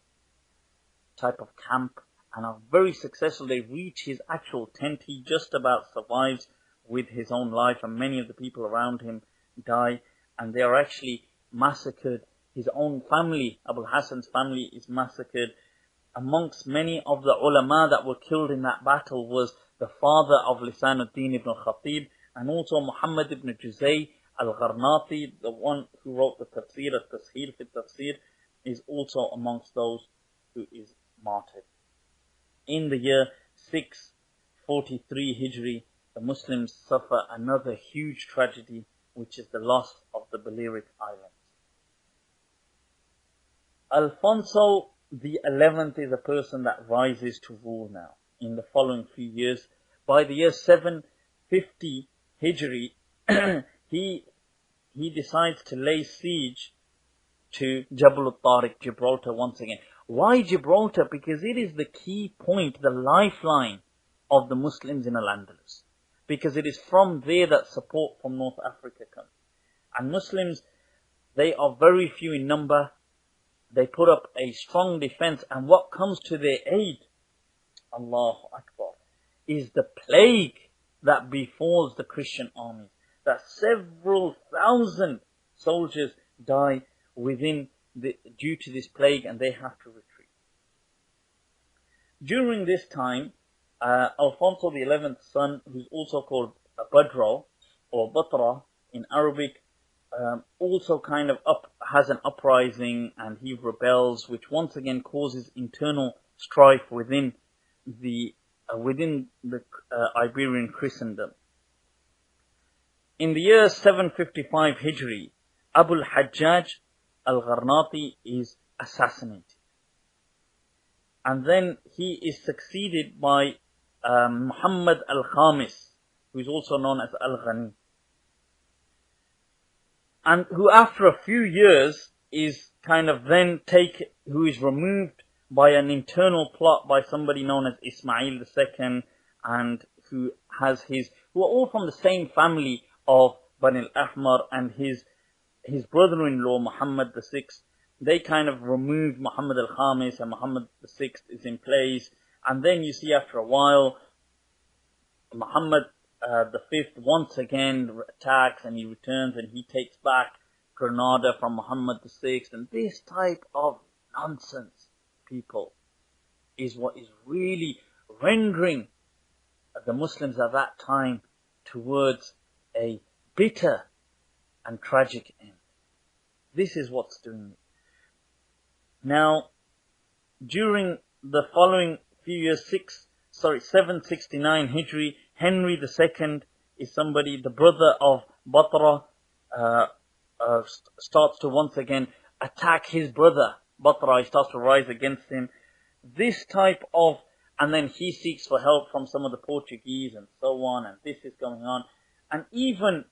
type of camp, and are very successful. They reach his actual tent. He just about survives with his own life, and many of the people around him die, and they are actually massacred. His own family, Abu Hassan's family, is massacred. Amongst many of the ulama that were killed in that battle was the father of Lisanuddin ibn al-Khatib, and also Muhammad ibn Juzay al-Gharnati, the one who wrote the Tafsir, al-Tasheel fi Tafsir, is also amongst those who is martyred. In the year 643 Hijri, the Muslims suffer another huge tragedy, which is the loss of the Balearic Islands. Alfonso the 11th is a person that rises to rule now in the following few years. By the year 750 Hijri, he decides to lay siege to Jabal al-Tariq, Gibraltar, once again. Why Gibraltar? Because it is the key point, the lifeline of the Muslims in Al-Andalus. Because it is from there that support from North Africa comes. And Muslims, they are very few in number. They put up a strong defense, and what comes to their aid, Allahu Akbar, is the plague that befalls the Christian armies. That several thousand soldiers die due to this plague, and they have to retreat. During this time, Alfonso the 11th's son, who's also called Badro or Batra in Arabic, also kind of has an uprising, and he rebels, which once again causes internal strife within the Iberian Christendom. In the year 755 Hijri, Abu al-Hajjaj al-Gharnati is assassinated. And then he is succeeded by Muhammad al-Khamis, who is also known as al-Ghani. And who after a few years is kind of who is removed by an internal plot by somebody known as Ismail II, and who are all from the same family of Bani Ahmad, and his brother-in-law Muhammad VI. They kind of removed Muhammad al-Khamis, and Muhammad VI is in place. And then you see after a while, Muhammad V once again attacks, and he returns, and he takes back Granada from Muhammad VI. And this type of nonsense, people, is what is really rendering the Muslims at that time towards a bitter and tragic end. This is what's doing it. Now, during the following few years, 769 Hijri, Henry II is the brother of Batra, starts to once again attack his brother Batra. He starts to rise against him. And then he seeks for help from some of the Portuguese and so on, and this is going on. And even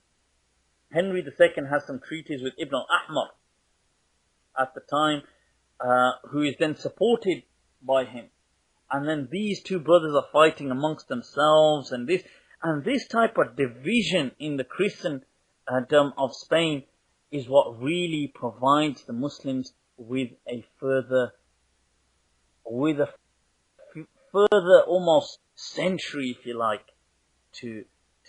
Henry II has some treaties with Ibn Ahmar at the time, who is then supported by him. And then these two brothers are fighting amongst themselves, and this type of division in the Christendom of Spain is what really provides the Muslims with a further almost century, if you like, to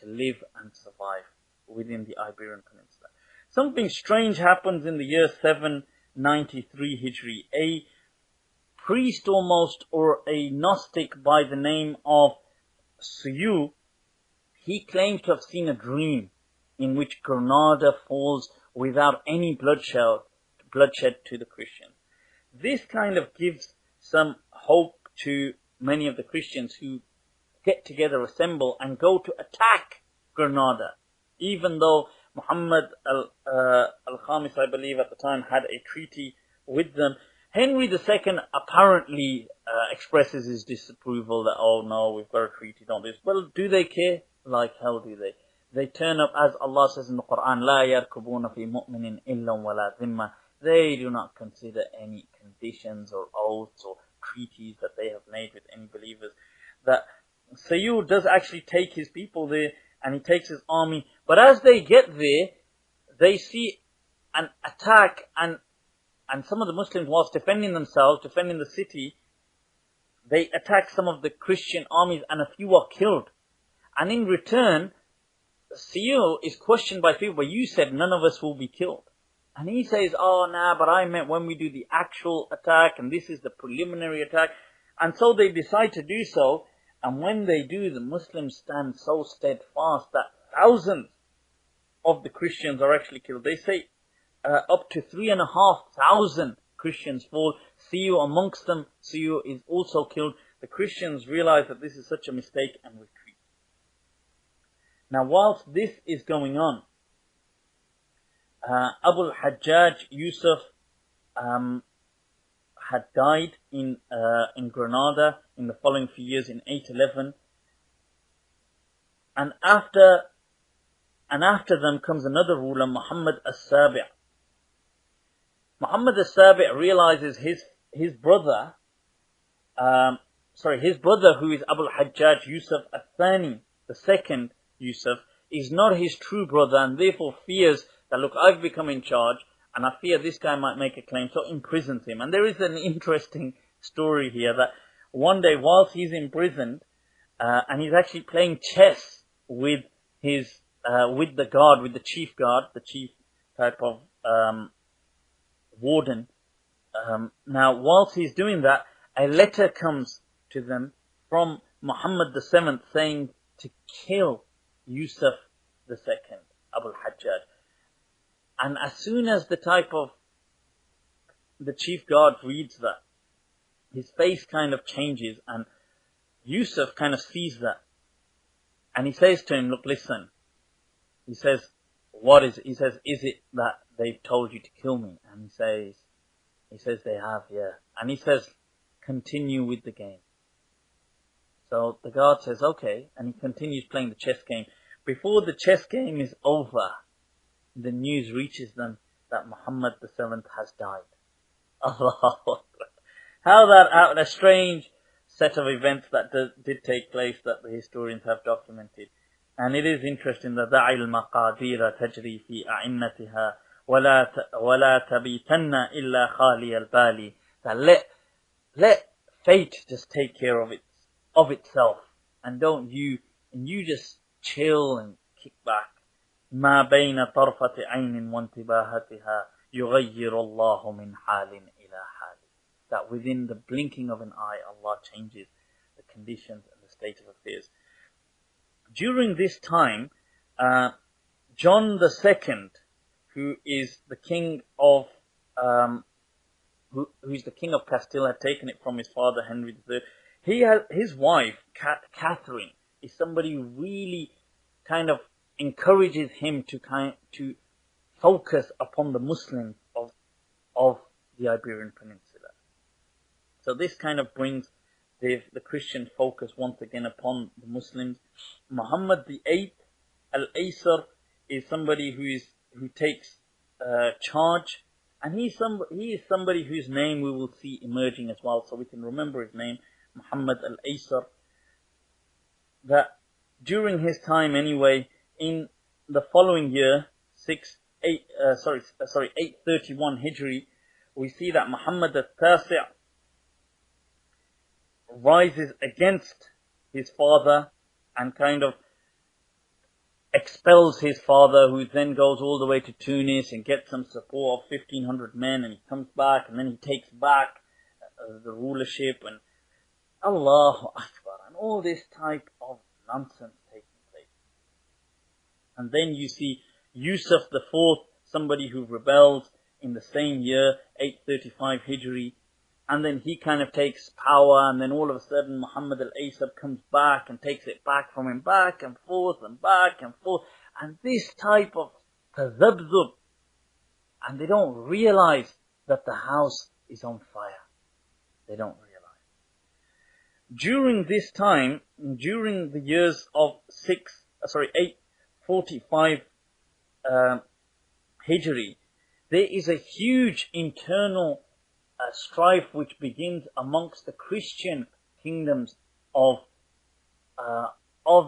live and survive within the Iberian Peninsula. Something strange happens in the year 793 Hijri. A priest almost, or a Gnostic by the name of Suyu, he claims to have seen a dream in which Granada falls without any bloodshed to the Christians. This kind of gives some hope to many of the Christians who get together, assemble, and go to attack Granada. Even though Muhammad al-Khamis, I believe at the time, had a treaty with them, Henry II apparently expresses his disapproval that, oh no, we've got a treaty, don't do this. Well, do they care? Like hell do they. They turn up, as Allah says in the Quran, لا يركبون في مؤمن إلا ولا ذمة. They do not consider any conditions or oaths or treaties that they have made with any believers. That Sayyid does actually take his people there, and he takes his army. But as they get there, they see an attack, and some of the Muslims, whilst defending themselves, defending the city, they attack some of the Christian armies, and a few are killed. And in return, Sayyid is questioned by people, but you said none of us will be killed. And he says, oh nah, but I meant when we do the actual attack, and this is the preliminary attack. And so they decide to do so. And when they do, the Muslims stand so steadfast that thousands of the Christians are actually killed. They say up to 3,500 Christians fall. Sayyid amongst them, Sayyid is also killed. The Christians realize that this is such a mistake and retreat. Now, whilst this is going on, Abu al-Hajjaj Yusuf had died in Granada in the following few years in 811, and after them comes another ruler, Muhammad as-Sabi'. Muhammad as-Sabi' realizes his brother who is Abu al-Hajjaj Yusuf al-Thani, the second Yusuf, is not his true brother, and therefore fears that, look, I've become in charge, and I fear this guy might make a claim, so imprisons him. And there is an interesting story here that one day, whilst he's imprisoned, and he's actually playing chess with the guard, with the chief guard, the chief type of warden. Now, whilst he's doing that, a letter comes to them from Muhammad VII saying to kill Yusuf II, Abu al-Hajjaj. And as soon as the chief guard reads that, his face kind of changes, and Yusuf kind of sees that. And he says to him, look, listen. He says, what is it? He says, is it that they've told you to kill me? And he says, they have, yeah. And he says, continue with the game. So the guard says, okay. And he continues playing the chess game. Before the chess game is over, the news reaches them that Muhammad VII has died. Allah. How a strange set of events that did take place that the historians have documented. And it is interesting that دَعِ الْمَقَادِيرَ تَجْرِي فِي أَعِنَّتِهَا وَلَا تَبِيتَنَّ إِلَّا خَالِيَ الْبَالِ. That let fate just take care of itself, and you just chill and kick back. ما بين طرفة عين وانتباهتها يغير الله من حال إلى حال. That within the blinking of an eye, Allah changes the conditions and the state of affairs. During this time, John II, who is the king of who's the king of Castile, had taken it from his father Henry III. His wife Catherine is somebody who really kind of encourages him to focus upon the Muslims of the Iberian Peninsula. So this kind of brings the Christian focus once again upon the Muslims. Muhammad VIII Al-Aysar is somebody who takes charge, and he is somebody whose name we will see emerging as well, so we can remember his name, Muhammad Al-Aysar. That during his time anyway, in the following year, 831 Hijri, we see that Muhammad al-Tasi' rises against his father and kind of expels his father, who then goes all the way to Tunis and gets some support of 1,500 men, and he comes back, and then he takes back the rulership, and Allahu Akbar, and all this type of nonsense taking place. And then you see Yusuf IV somebody who rebels in the same year, 835 Hijri, and then he kind of takes power, and then all of a sudden Muhammad al-Asab comes back and takes it back from him, back and forth and back and forth, and this type of tazabzub, and they don't realize that the house is on fire. They don't realize. During this time, during the years of 845 Hijri, there is a huge internal strife which begins amongst the Christian kingdoms of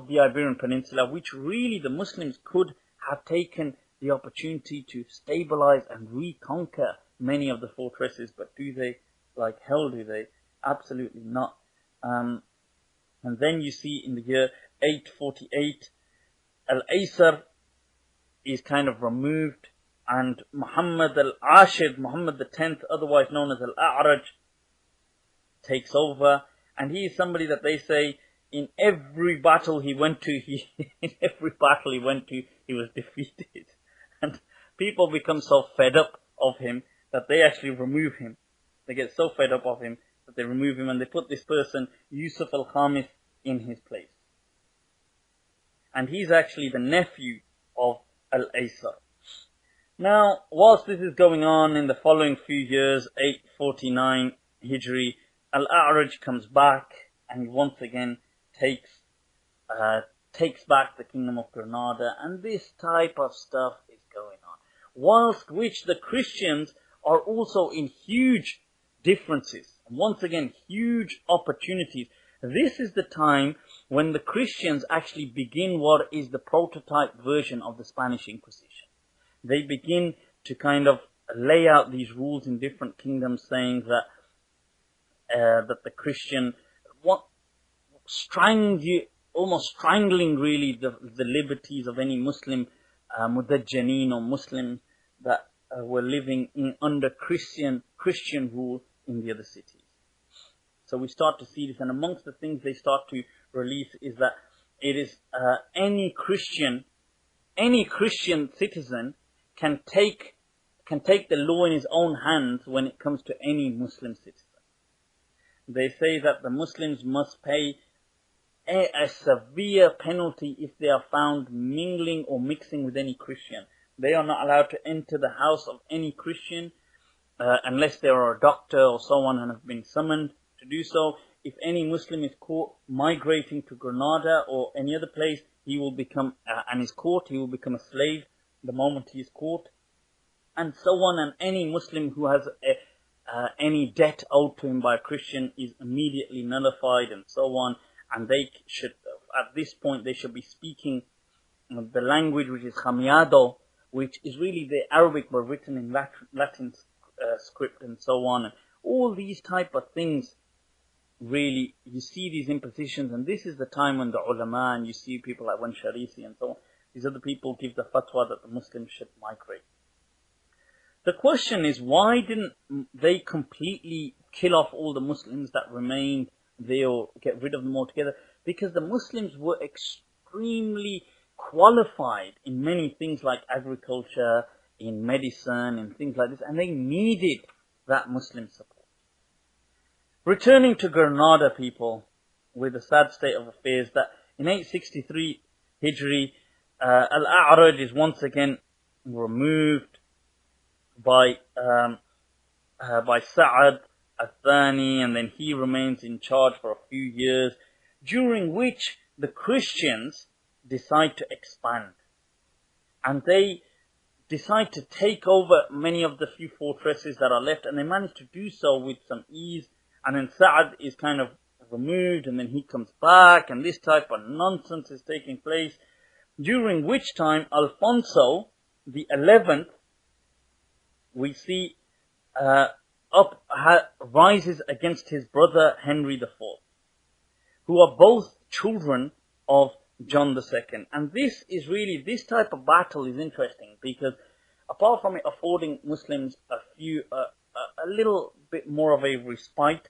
the Iberian Peninsula, which really the Muslims could have taken the opportunity to stabilize and reconquer many of the fortresses, but do they? Like hell do they? Absolutely not. And then you see in the year 848, Al-Aysar is kind of removed, and Muhammad al-Ashid, Muhammad the 10th, otherwise known as Al-A'raj, takes over, and he is somebody that they say in every battle he went to, he was defeated. And people become so fed up of him that they actually remove him. They get so fed up of him that they remove him, and they put this person, Yusuf al-Khamis, in his place. And he's actually the nephew of Al-Aysar. Now, whilst this is going on in the following few years, 849 Hijri, Al-A'raj comes back and once again takes back the kingdom of Granada, and this type of stuff is going on. Whilst which the Christians are also in huge differences. Once again, huge opportunities. This is the time when the Christians actually begin what is the prototype version of the Spanish Inquisition. They begin to kind of lay out these rules in different kingdoms, saying that the Christian, almost strangling really the liberties of any Muslim mudajjaneen or Muslim that were living under Christian rule in the other cities. So we start to see this, and amongst the things they start to release is that it is any Christian citizen can take the law in his own hands when it comes to any Muslim citizen. They say that the Muslims must pay a severe penalty if they are found mingling or mixing with any Christian. They are not allowed to enter the house of any Christian unless they are a doctor or someone and have been summoned to do so. If any Muslim is caught migrating to Granada or any other place, he will become, and is caught, he will become a slave the moment he is caught, and so on. And any Muslim who has any debt owed to him by a Christian is immediately nullified, and so on. And they should, at this point, they should be speaking the language which is Khamiado, which is really the Arabic but written in Latin script, and so on. And all these type of things, really, you see these impositions, and this is the time when the ulama, and you see people like Sharisi and so on, these other people give the fatwa that the Muslims should migrate. The question is, why didn't they completely kill off all the Muslims that remained there or get rid of them altogether? Because the Muslims were extremely qualified in many things like agriculture, in medicine, and things like this, and they needed that Muslim support. Returning to Granada, people, with the sad state of affairs that in 863 Hijri, Al-A'raj is once again removed by Sa'ad al-Thani, and then he remains in charge for a few years, during which the Christians decide to expand. And they decide to take over many of the few fortresses that are left, and they manage to do so with some ease. And then Sa'ad is kind of removed, and then he comes back, and this type of nonsense is taking place, during which time Alfonso the 11th, we see rises against his brother Henry IV, who are both children of John II. And this type of battle is interesting, because apart from it affording Muslims a little bit more of a respite,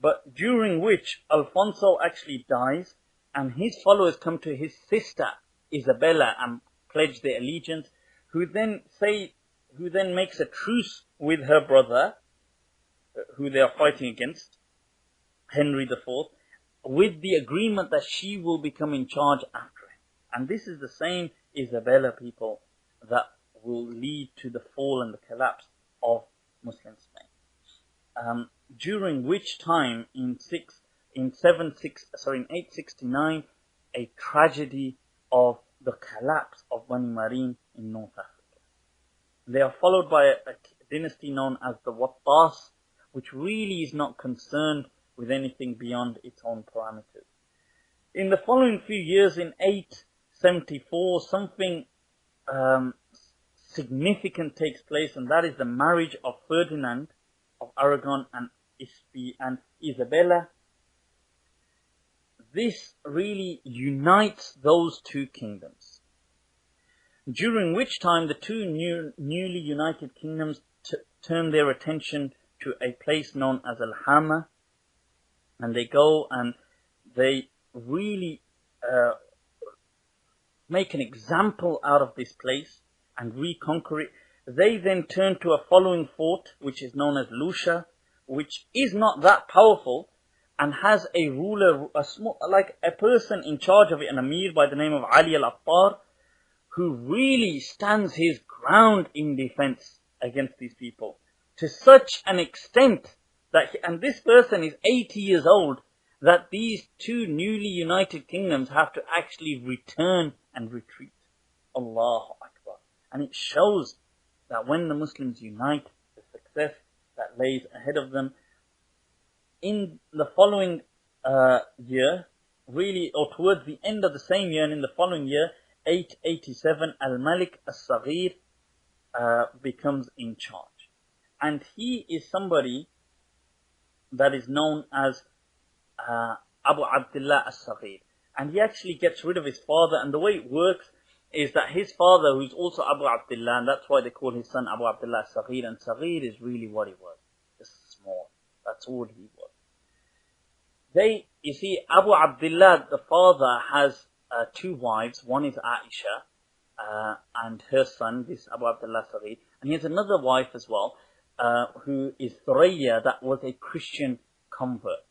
but during which Alfonso actually dies, and his followers come to his sister Isabella and pledge their allegiance, who then say who then makes a truce with her brother, who they are fighting against, Henry IV, with the agreement that she will become in charge after him. And this is the same Isabella, people, that will lead to the fall and the collapse of Muslim Spain. During which time, in 869, a tragedy of the collapse of Bani Marine in North Africa. They are followed by a dynasty known as the Wattas, which really is not concerned with anything beyond its own parameters. In the following few years, in 874, something significant takes place, and that is the marriage of Ferdinand of Aragon and Isabella. This really unites those two kingdoms. During which time the two newly united kingdoms turn their attention to a place known as Al-Hama, and they go and they really make an example out of this place and reconquer it. They then turn to a following fort, which is known as Lusha, which is not that powerful and has a ruler, like a person in charge of it, an emir by the name of Ali al-Attar, who really stands his ground in defense against these people to such an extent that, and this person is 80 years old, that these two newly united kingdoms have to actually return and retreat. Allahu Akbar. And it shows that when the Muslims unite, the success that lays ahead of them. In the following year, really, or towards the end of the same year, and in the following year, 887, Al-Malik As-Saghir becomes in charge. And he is somebody that is known as Abu Abdullah As-Saghir. And he actually gets rid of his father, and the way it works is that his father, who's also Abu Abdullah, and that's why they call his son Abu Abdullah As-Saghir, and Saghir is really what he was, just small. That's all he was. You see, Abu Abdullah, the father, has two wives. One is Aisha, and her son, this Abu Abdullah Saghir. And he has another wife as well, who is Thuraya, that was a Christian convert.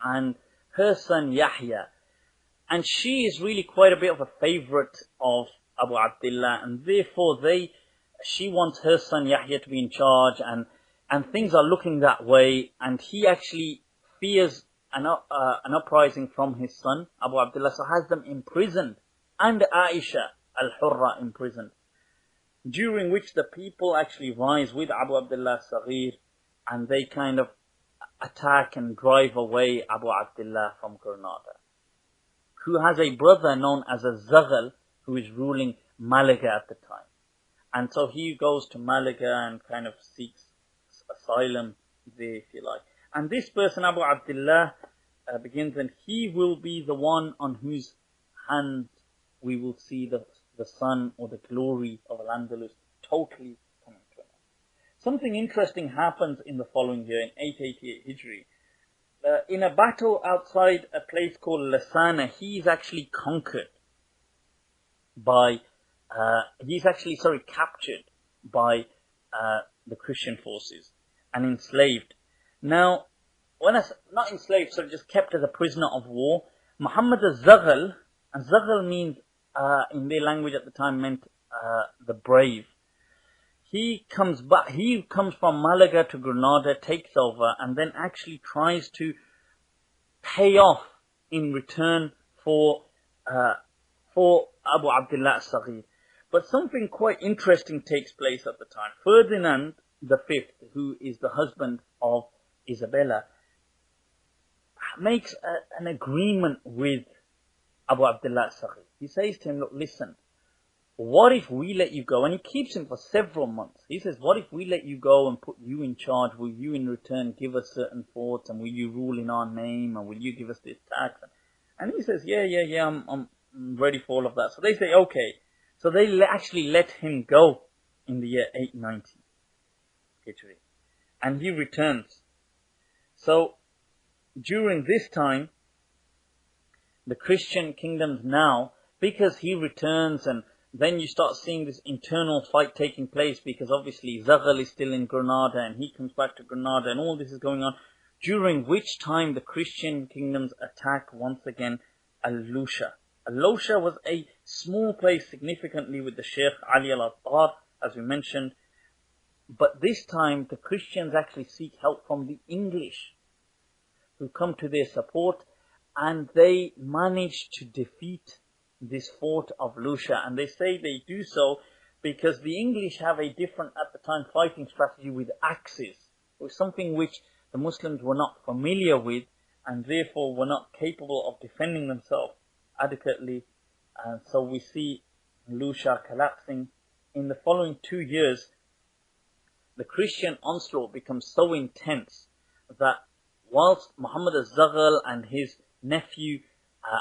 And her son Yahya. And she is really quite a bit of a favorite of Abu Abdullah, and therefore she wants her son Yahya to be in charge, and things are looking that way, and he actually fears an uprising from his son, Abu Abdullah, so has them imprisoned, and Aisha al-Hurra imprisoned. During which the people actually rise with Abu Abdullah Saghir, and they kind of attack and drive away Abu Abdullah from Granada, who has a brother known as Zaghal, who is ruling Malaga at the time. And so he goes to Malaga and kind of seeks asylum there, if you like. And this person, Abu Abdullah, begins, and he will be the one on whose hand we will see the sun or the glory of Al-Andalus totally coming to an end. Something interesting happens in the following year, in 888 Hijri. In a battle outside a place called Lasana, he's actually captured by the Christian forces and enslaved. Now, not enslaved, so just kept as a prisoner of war. Muhammad al-Zaghal, and Zaghal means, in their language at the time, meant the brave. He comes from Malaga to Granada, takes over, and then actually tries to pay off in return for Abu Abdullah As-Saghir. But something quite interesting takes place at the time. Ferdinand V, who is the husband of Isabella, makes an agreement with Abu Abdullah As-Saghir. He says to him, look, listen, what if we let you go? And he keeps him for several months. He says, what if we let you go and put you in charge? Will you in return give us certain forts, and will you rule in our name, and will you give us this tax? And he says, yeah, I'm ready for all of that. So they say, okay. So they actually let him go in the year 890. And he returns. So during this time, the Christian kingdoms now, because he returns and then you start seeing this internal fight taking place, because obviously Zaghal is still in Granada and he comes back to Granada and all this is going on, during which time the Christian kingdoms attack once again Al-Lusha. Al-Lusha was a small place significantly with the Sheikh Ali al-Attar, as we mentioned, but this time the Christians actually seek help from the English, who come to their support, and they manage to defeat this fort of Lusha. And they say they do so because the English have a different, at the time, fighting strategy with axes. It was something which the Muslims were not familiar with, and therefore were not capable of defending themselves adequately. And so we see Lusha collapsing. In the following 2 years, the Christian onslaught becomes so intense that whilst Muhammad al-Zaghal and his nephew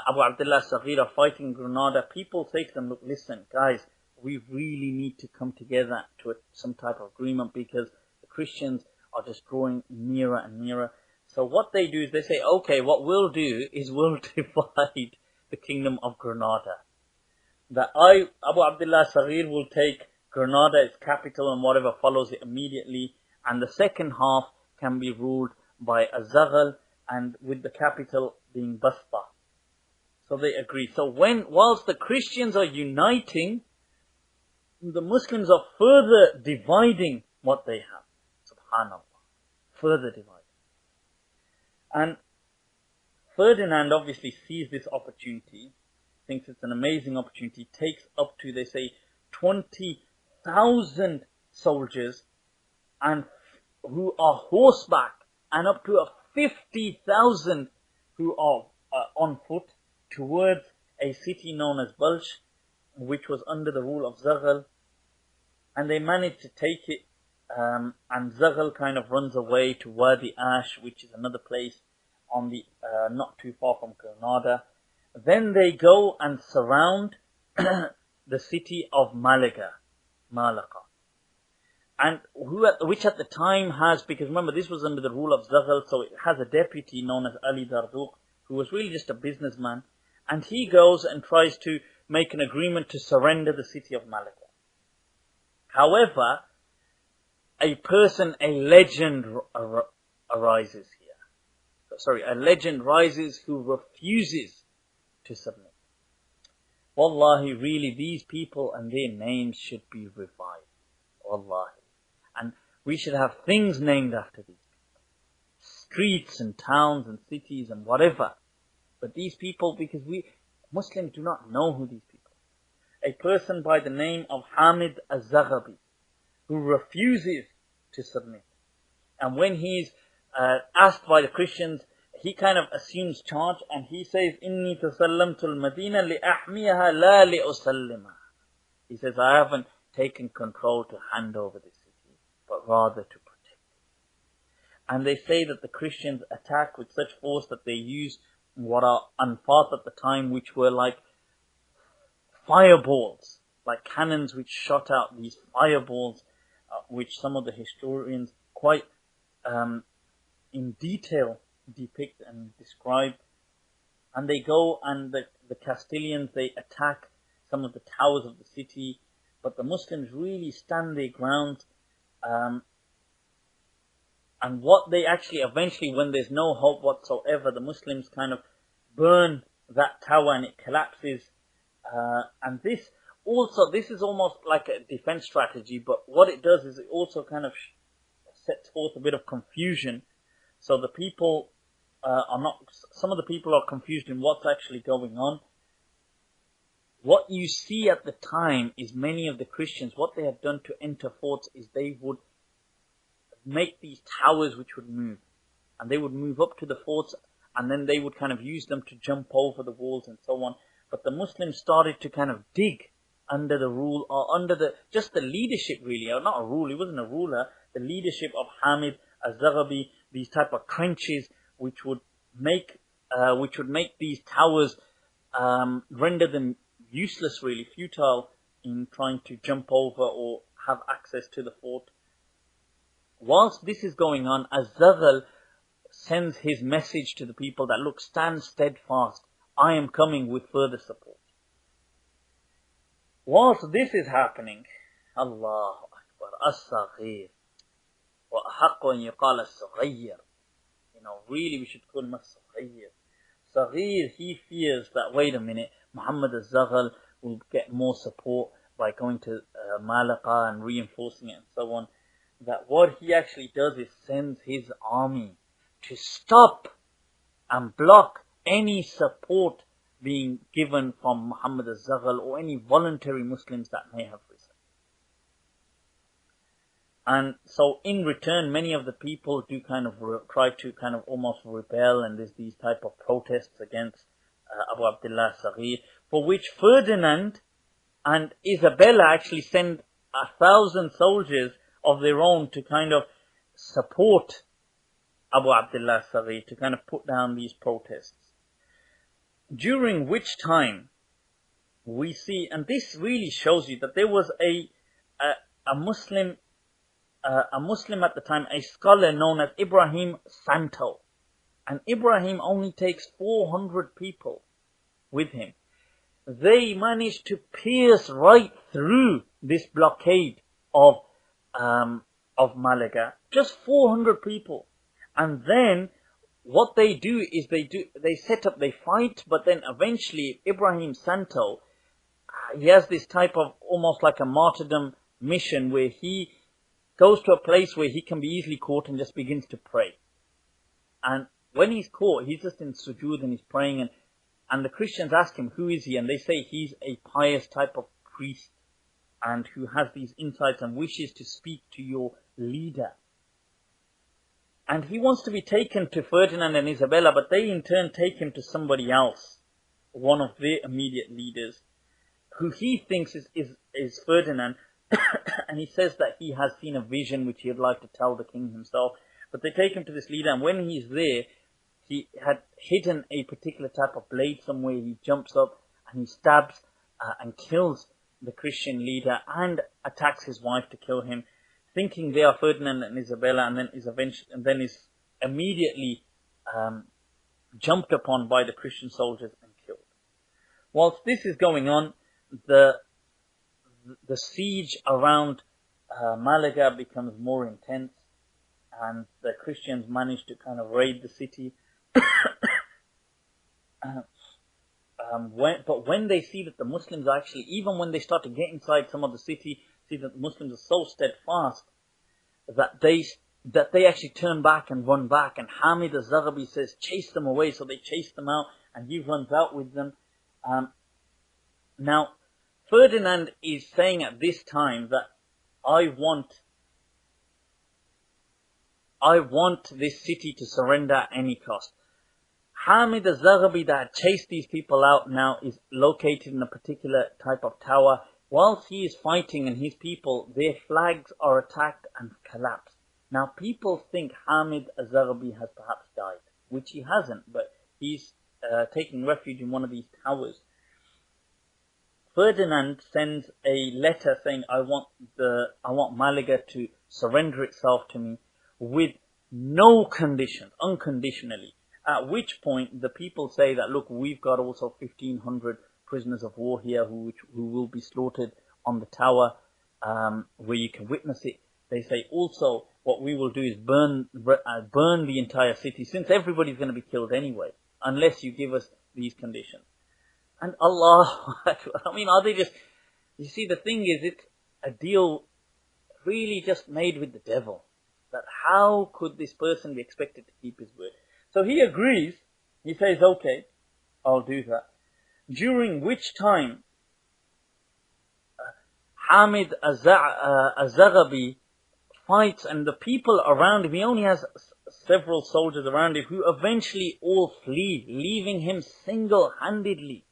Abu Abdullah Saghir are fighting in Granada, people say to them, look, listen, guys, we really need to come together to some type of agreement, because the Christians are just drawing nearer and nearer. So what they do is they say, okay, what we'll do is we'll divide the kingdom of Granada. That Abu Abdullah Saghir, will take Granada, its capital, and whatever follows it immediately, and the second half can be ruled by Zaghal, and with the capital being Basta. So they agree. So whilst the Christians are uniting, the Muslims are further dividing what they have. Subhanallah. Further dividing. And Ferdinand obviously sees this opportunity, thinks it's an amazing opportunity, takes up to, they say, 20,000 soldiers and who are horseback, and up to 50,000 who are on foot, towards a city known as Balch, which was under the rule of Zaghal. And they managed to take it, and Zaghal kind of runs away to Wadi Ash, which is another place on the not too far from Granada. Then they go and surround the city of Malaga, and which at the time has, because remember this was under the rule of Zaghal, so it has a deputy known as Ali Darduq, who was really just a businessman, and he goes and tries to make an agreement to surrender the city of Malaga. However, a legend arises here. A legend rises who refuses to submit. Wallahi, really, these people and their names should be revived. Wallahi. And we should have things named after these people. Streets and towns and cities and whatever. But these people, because Muslims do not know who these people are. A person by the name of Hamid al-Zaghabi, who refuses to submit. And when he's asked by the Christians, he kind of assumes charge, and he says, Inni tasallamtu al-Madina li'ahmiyaha la li'usallimaha. He says, I haven't taken control to hand over this city, but rather to protect it. And they say that the Christians attack with such force that they use what are anfat at the time, which were like fireballs, like cannons which shot out these fireballs, which some of the historians quite in detail depict and describe. And they go, and the Castilians, they attack some of the towers of the city, but the Muslims really stand their ground. And what they actually eventually, when there's no hope whatsoever, the Muslims kind of burn that tower and it collapses. And this is almost like a defense strategy, but what it does is it also kind of sets forth a bit of confusion. So the people some of the people are confused in what's actually going on. What you see at the time is many of the Christians, what they have done to enter forts is they would make these towers which would move. And they would move up to the forts, and then they would kind of use them to jump over the walls and so on. But the Muslims started to kind of dig under the rule, or under just the leadership really, or not a rule, he wasn't a ruler, the leadership of Hamid al-Zaghabi, these type of trenches which would make these towers, render them useless really, futile in trying to jump over or have access to the fort. Whilst this is going on, Az-Zaghal sends his message to the people that, look, stand steadfast, I am coming with further support. Whilst this is happening, Allahu Akbar, as-saghir, wa ahaqqa an yuqala as-saghir. Really we should call him as-saghir. Saghir, he fears that, wait a minute, Muhammad al-Zaghal will get more support by going to Malaga and reinforcing it and so on. That what he actually does is sends his army to stop and block any support being given from Muhammad al-Zaghal or any voluntary Muslims that may have risen. And so in return, many of the people do kind of try to kind of almost rebel, and there's these type of protests against Abu Abdullah Saghir, for which Ferdinand and Isabella actually send 1,000 soldiers of their own to kind of support Abu Abdullah Saghir, to kind of put down these protests. During which time we see, and this really shows you that there was a Muslim at the time, a scholar known as Ibrahim Santo. And Ibrahim only takes 400 people with him. They managed to pierce right through this blockade of Malaga. Just 400 people. And then what they do is they fight, but then eventually Ibrahim Santo, he has this type of almost like a martyrdom mission where he goes to a place where he can be easily caught and just begins to pray. And when he's caught, he's just in sujood and he's praying, and the Christians ask him, who is he? And they say he's a pious type of priest and who has these insights and wishes to speak to your leader. And he wants to be taken to Ferdinand and Isabella, but they in turn take him to somebody else, one of their immediate leaders, who he thinks is Ferdinand. And he says that he has seen a vision which he'd like to tell the king himself. But they take him to this leader, and when he's there, he had hidden a particular type of blade somewhere. He jumps up and he stabs and kills the Christian leader and attacks his wife to kill him, thinking they are Ferdinand and Isabella, and then is immediately jumped upon by the Christian soldiers and killed. Whilst this is going on, the siege around Malaga becomes more intense, and the Christians manage to kind of raid the city. But when they see that the Muslims are actually, even when they start to get inside some of the city, see that the Muslims are so steadfast that they actually turn back and run back. And Hamid al-Zaghabi says, chase them away. So they chase them out, and he runs out with them. Now, Ferdinand is saying at this time that I want this city to surrender at any cost. Hamid al-Zaghabi, that had chased these people out, now is located in a particular type of tower. Whilst he is fighting and his people, their flags are attacked and collapse. Now people think Hamid al-Zaghabi has perhaps died, which he hasn't, but he's taking refuge in one of these towers. Ferdinand sends a letter saying, I want Malaga to surrender itself to me with no conditions, unconditionally. At which point the people say that, look, we've got also 1,500 prisoners of war here who will be slaughtered on the tower where you can witness it. They say also what we will do is burn the entire city, since everybody's going to be killed anyway, unless you give us these conditions. And Allah, I mean, are they just, you see, the thing is, it's a deal really just made with the devil. That how could this person be expected to keep his word? So he agrees. He says, okay, I'll do that. During which time, Hamid al-Zaghabi fights, and the people around him, he only has several soldiers around him, who eventually all flee, leaving him single-handedly.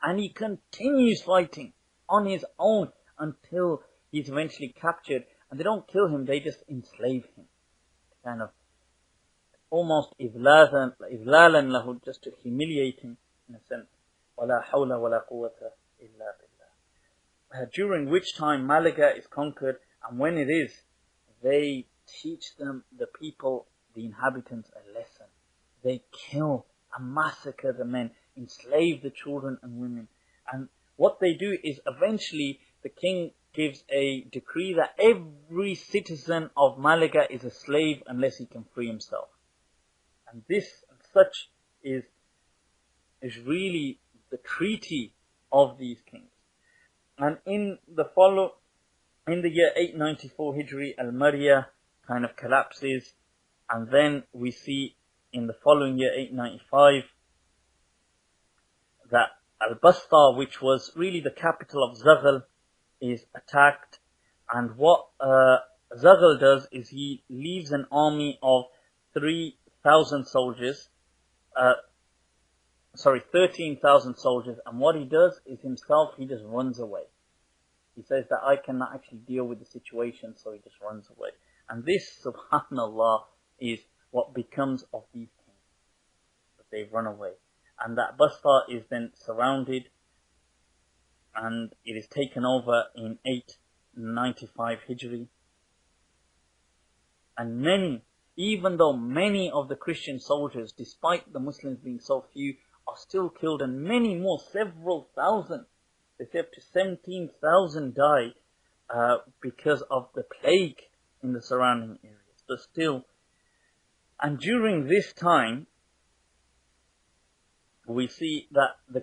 And he continues fighting on his own until he's eventually captured. And they don't kill him, they just enslave him. Kind of almost idlalan lahu, just to humiliate him in a sense. وَلَا حَوْلَ وَلَا قُوَّةَ إِلَّا بِاللَّهِ. During which time Malaga is conquered, and when it is, they teach them, the people, the inhabitants, a lesson. They kill and massacre the men, enslave the children and women. And what they do is eventually the king gives a decree that every citizen of Malaga is a slave unless he can free himself. And this and such is really the treaty of these kings. And in the year 894 Hijri, Al-Mariya kind of collapses, and then we see in the following year 895 that Al-Basta, which was really the capital of Zaghal, is attacked. And what Zaghal does is he leaves an army of 13,000 soldiers, and what he does is himself, he just runs away. He says that I cannot actually deal with the situation, so he just runs away. And this, subhanallah, is what becomes of these kings, that they run away. And that Basta is then surrounded, and it is taken over in 895 Hijri. And even though many of the Christian soldiers, despite the Muslims being so few, are still killed, and many more, several thousand, they say up to 17,000 die because of the plague in the surrounding areas. But still, and during this time, we see that the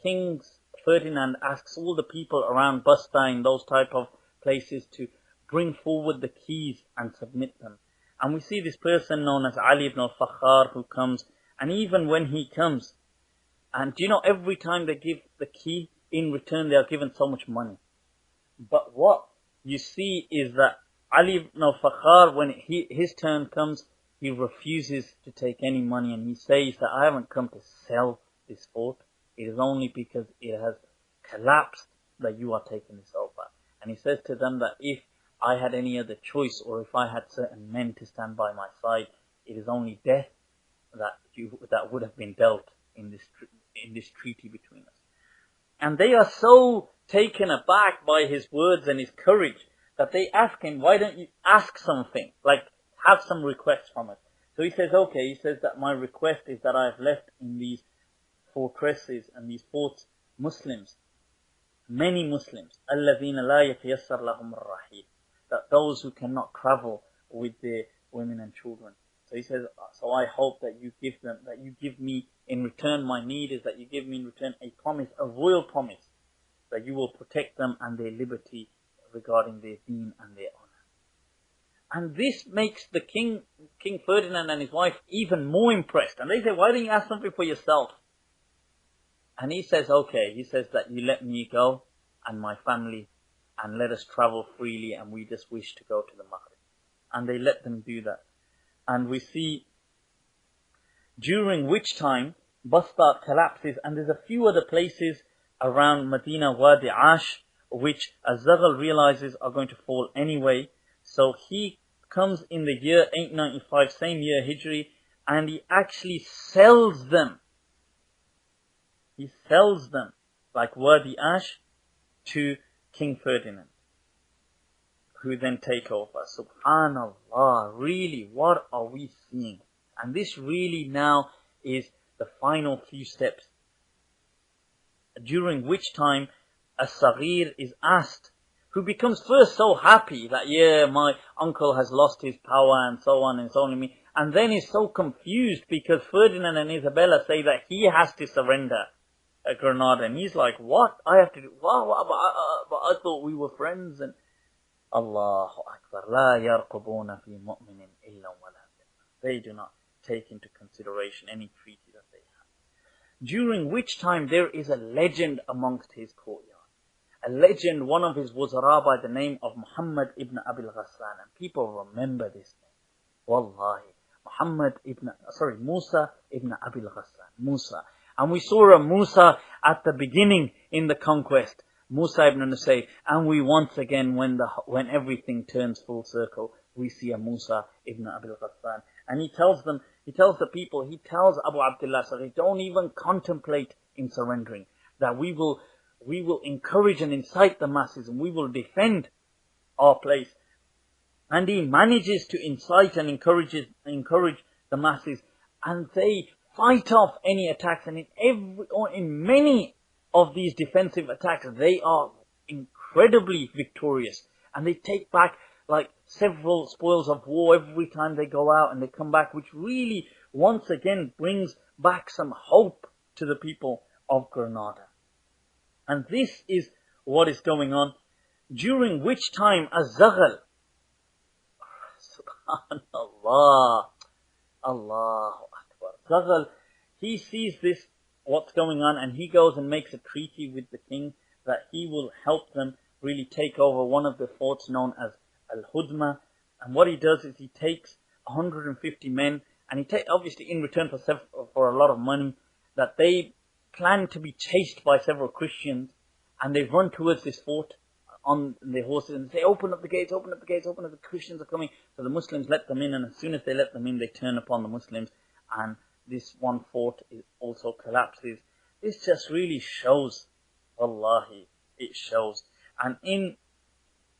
king Ferdinand asks all the people around Basta in those type of places to bring forward the keys and submit them. And we see this person known as Ali ibn al-Fakhar who comes, and even when he comes, and do you know, every time they give the key, in return they are given so much money. But what you see is that Ali ibn al-Fakhar, when his turn comes, he refuses to take any money, and he says that I haven't come to sell this fort. It is only because it has collapsed that you are taking this over. And he says to them that if I had any other choice, or if I had certain men to stand by my side, it is only death that would have been dealt in this treaty between us. And they are so taken aback by his words and his courage that they ask him, why don't you ask something? Like, have some requests from us. So he says, okay, he says that my request is that I have left in these fortresses and these forts Muslims, many Muslims, الَّذِينَ لَا يَتَيَسَّرْ لَهُمُ الرَّحِيلِ, that those who cannot travel with their women and children. So he says, so I hope that you give me in return, my need is that you give me in return a promise, a royal promise, that you will protect them and their liberty regarding their deen and their honor. And this makes the King Ferdinand and his wife even more impressed. And they say, why don't you ask something for yourself? And he says, okay, he says that you let me go and my family and let us travel freely, and we just wish to go to the Maghrib. And they let them do that. And we see during which time Basta collapses, and there's a few other places around Medina, Wadi Ash, which Az-Zaghal realizes are going to fall anyway. So he comes in the year 895, same year Hijri, and he actually sells them. He sells them, like Wadi Ash, to King Ferdinand, who then take over. Subhanallah, really, what are we seeing? And this really now is the final few steps, during which time As-Saghir is asked, who becomes first so happy that, yeah, my uncle has lost his power and so on and so on, and then is so confused because Ferdinand and Isabella say that he has to surrender at Granada, and he's like, what? I have to do? Wow, but I thought we were friends. And Allahu Akbar, la yarqubuna fi mu'minin illa wala. They do not take into consideration any treaty that they have. During which time there is a legend amongst his courtyard. A legend, one of his wuzara by the name of Muhammad ibn Abil Ghassan. And people remember this name. Wallahi. Musa ibn Abil Ghassan. Musa. And we saw a Musa at the beginning in the conquest. Musa ibn Nusayr. And we once again, when everything turns full circle, we see a Musa ibn Abil Ghassan. And he tells the people, he tells Abu Abdullah Sahih, don't even contemplate in surrendering. That we will encourage and incite the masses, and we will defend our place. And he manages to incite and encourage the masses, and they fight off any attacks. And in many of these defensive attacks, they are incredibly victorious. And they take back like several spoils of war every time they go out and they come back, which really once again brings back some hope to the people of Granada. And this is what is going on, during which time Az-Zaghal, subhanallah, Allahu Akbar, Zaghal, he sees this, what's going on, and he goes and makes a treaty with the king that he will help them really take over one of the forts known as Al-Hudma. And what he does is he takes 150 men, and he takes, obviously in return for a lot of money, that they plan to be chased by several Christians, and they run towards this fort on their horses and say, open up the gates, open up the gates, open up, the Christians are coming. So the Muslims let them in, and as soon as they let them in, they turn upon the Muslims, and this one fort also collapses. This just really shows, wallahi, it shows. And in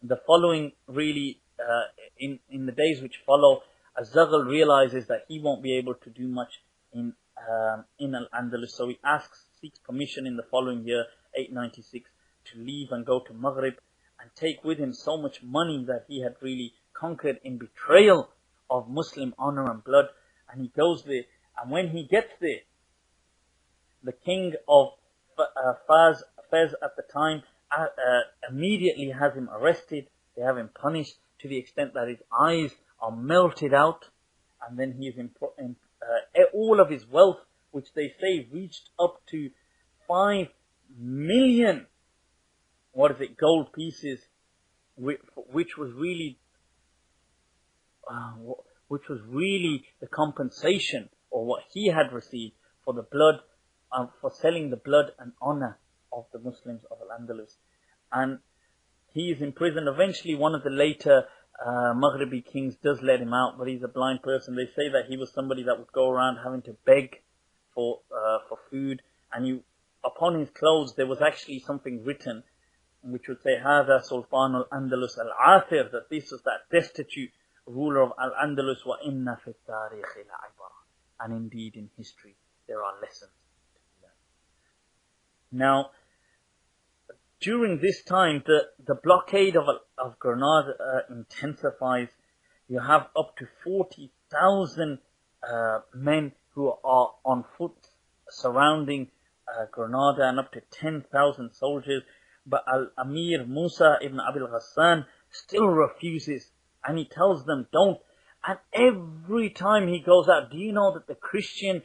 the following, really, in the days which follow, Az-Zaghal realizes that he won't be able to do much in Al-Andalus, so he seeks permission in the following year, 896, to leave and go to Maghrib and take with him so much money that he had really conquered in betrayal of Muslim honor and blood. And he goes there, and when he gets there, the king of Fez at the time immediately has him arrested. They have him punished to the extent that his eyes are melted out, and then he is all of his wealth, which they say reached up to 5 million, gold pieces, which was really the compensation, or what he had received for the blood, for selling the blood and honor of the Muslims of Al-Andalus. And he is imprisoned. Eventually one of the later Maghribi kings does let him out, but he's a blind person. They say that he was somebody that would go around having to beg for food, and upon his clothes there was actually something written which would say, هذا سلطان الأندلس العاثر, that this was that destitute ruler of Al-Andalus, وَإِنَّ فِي التَّارِيخِ لَعِبَرًا, and indeed in history there are lessons to be learned. Now, during this time, the blockade of Granada intensifies. You have up to 40,000 men who are on foot surrounding Granada, and up to 10,000 soldiers. But Al-Amir Musa ibn Abil Ghassan still refuses, and he tells them, don't. And every time he goes out, do you know that the Christian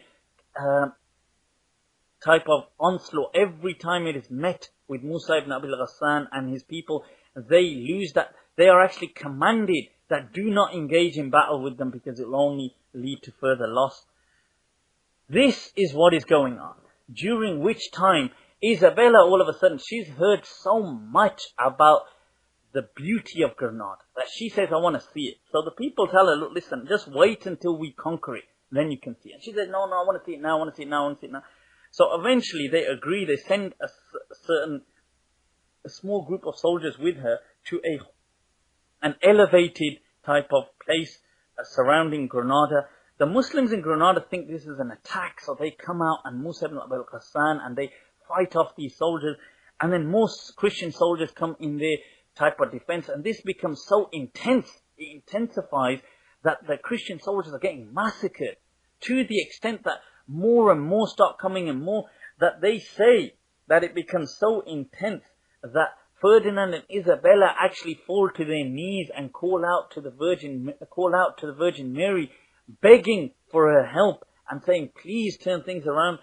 type of onslaught, every time it is met with Musa ibn Abil Ghassan and his people, they lose that. They are actually commanded that do not engage in battle with them, because it will only lead to further loss. This is what is going on. During which time, Isabella, all of a sudden, she's heard so much about the beauty of Granada that she says, I want to see it. So the people tell her, look, listen, just wait until we conquer it, then you can see it. And she says, no, I want to see it now, I want to see it now, I want to see it now. So eventually they agree. They send a small group of soldiers with her to an elevated type of place surrounding Granada. The Muslims in Granada think this is an attack, so they come out, and Musa ibn Abil Ghassan, and they fight off these soldiers. And then most Christian soldiers come in their type of defense, and this becomes so intense, it intensifies, that the Christian soldiers are getting massacred, to the extent that more and more start coming, and more, that they say that it becomes so intense that Ferdinand and Isabella actually fall to their knees and call out to the Virgin Mary, begging for her help and saying, please turn things around.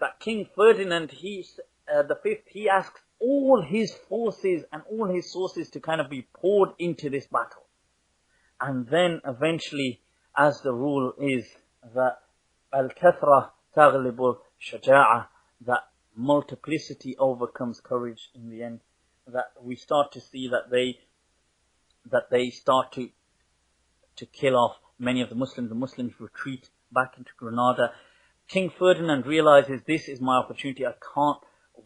That King Ferdinand, the fifth, he asks all his forces and all his sources to kind of be poured into this battle. And then eventually, as the rule is, that al-kathra taghlibu shaja'a, that multiplicity overcomes courage in the end, that we start to see that they start to kill off many of the Muslims. The Muslims retreat back into Granada. King Ferdinand realizes, this is my opportunity, I can't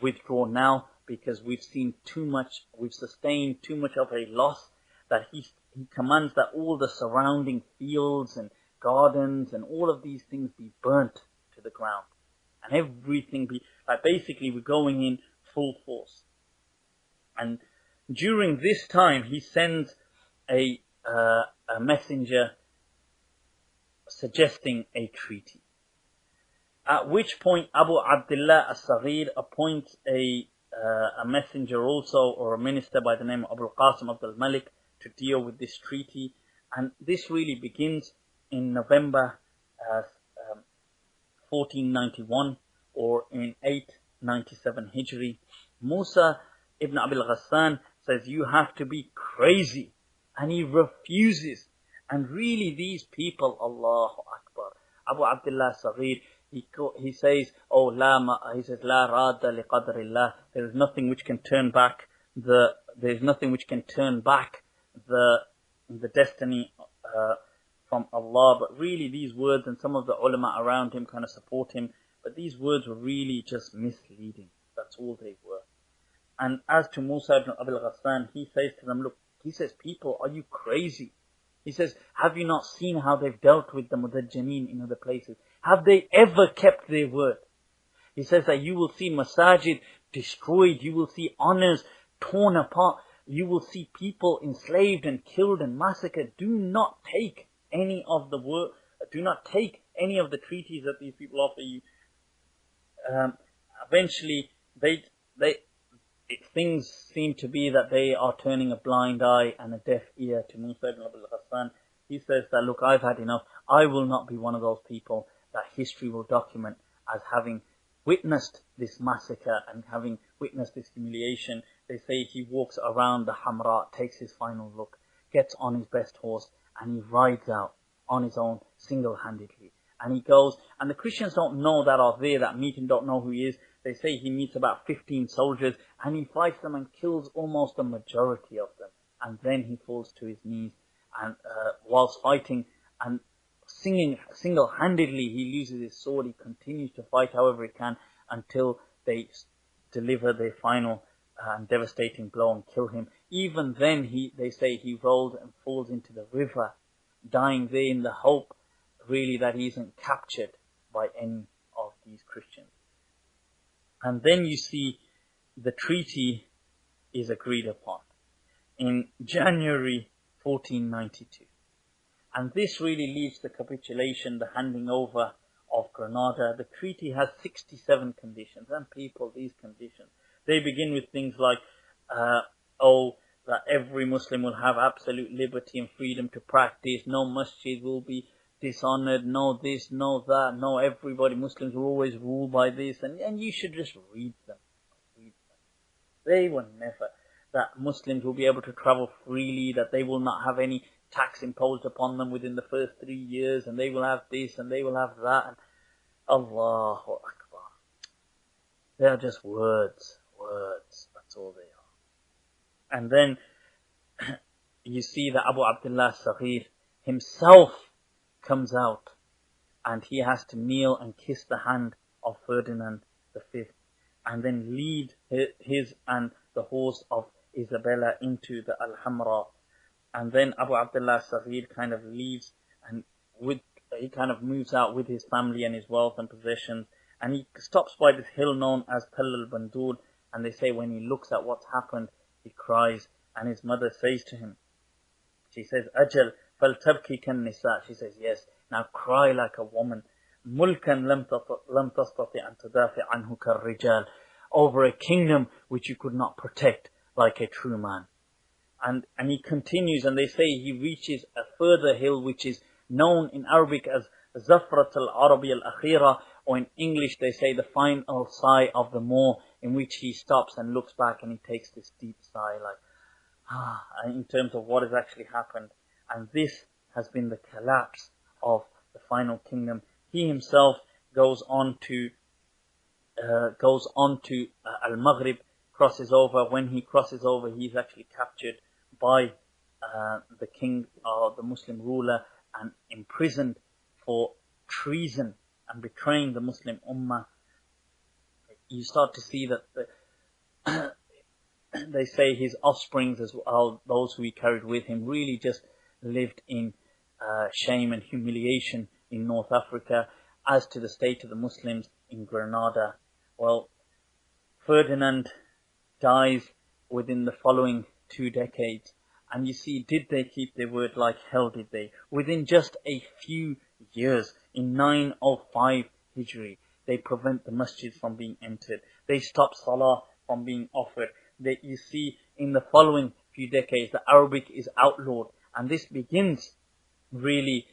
withdraw now, because we've seen too much, we've sustained too much of a loss, that he commands that all the surrounding fields and gardens and all of these things be burnt to the ground. And everything be, like basically we're going in full force. And during this time, he sends a messenger suggesting a treaty. At which point Abu Abdullah as-Saghir appoints a messenger also, or a minister by the name of Abu Qasim Abdul Malik, to deal with this treaty. And this really begins in November 1491, or in 897 Hijri. Musa ibn Abil Ghassan says, you have to be crazy. And he refuses. And really these people, Allahu Akbar, Abu Abdullah Saghir, he says, La radda li qadrillah. There is nothing which can turn back the destiny from Allah. But really these words, and some of the ulama around him kind of support him, but these words were really just misleading. That's all they were. And as to Musa ibn Abil Ghassan, he says to them, look, he says, people, are you crazy? He says, have you not seen how they've dealt with the Mudajjaneen in other places? Have they ever kept their word? He says that you will see masajid destroyed, you will see honors torn apart, you will see people enslaved and killed and massacred. Do not take any of the word, do not take any of the treaties that these people offer you. Eventually, things seem to be that they are turning a blind eye and a deaf ear to Musa ibn Abil Ghassan. He says that, look, I've had enough. I will not be one of those people that history will document as having witnessed this massacre and having witnessed this humiliation. They say he walks around the Hamra, takes his final look, gets on his best horse, and he rides out on his own, single-handedly. And he goes, and the Christians don't know that are there, that meet him, don't know who he is. They say he meets about 15 soldiers, and he fights them and kills almost the majority of them. And then he falls to his knees, and whilst fighting and singing single-handedly, he loses his sword. He continues to fight however he can until they deliver their final and devastating blow and kill him. Even then, they say he rolls and falls into the river, dying there in the hope, really, that he isn't captured by any of these Christians. And then you see the treaty is agreed upon in January 1492. And this really leads to capitulation, the handing over of Granada. The treaty has 67 conditions. And people, these conditions, they begin with things like, that every Muslim will have absolute liberty and freedom to practice. No masjid will be dishonored. No this, no that. No, everybody, Muslims will always rule by this. And you should just read them. They were never. That Muslims will be able to travel freely, that they will not have any tax imposed upon them within the first 3 years, and they will have this and they will have that. And Allahu Akbar. They are just words. That's all they are. And then you see that Abu Abdullah Saghir himself comes out, and he has to kneel and kiss the hand of Ferdinand V, and then lead his and the horse of Isabella into the Al-Hamra. And then Abu Abdullah Saghir kind of leaves, and he kind of moves out with his family and his wealth and possessions, and he stops by this hill known as Tal al-Bandur. And they say when he looks at what's happened, he cries, and his mother says to him, she says, Ajal faltabki kan nisa. She says, yes, now cry like a woman. Mulkan lam tastati an tadafi anhu karrijal. Over a kingdom which you could not protect like a true man. And he continues, and they say he reaches a further hill which is known in Arabic as Zafrat al-Arabi al-Akhira, or in English they say the final sigh of the Moor, in which he stops and looks back and he takes this deep sigh like, in terms of what has actually happened. And this has been the collapse of the final kingdom. He himself goes on to Al-Maghrib, crosses over. When he crosses over, he is actually captured by the king or the Muslim ruler and imprisoned for treason and betraying the Muslim Ummah. You start to see that they say his offsprings as well, those who he carried with him, really just lived in shame and humiliation in North Africa. As to the state of the Muslims in Granada, well, Ferdinand dies within the following 2 decades. And you see, did they keep their word? Like hell did they. Within just a few years, in 905 Hijri, they prevent the masjids from being entered. They stop salah from being offered. That you see, in the following few decades, the Arabic is outlawed. And this begins really,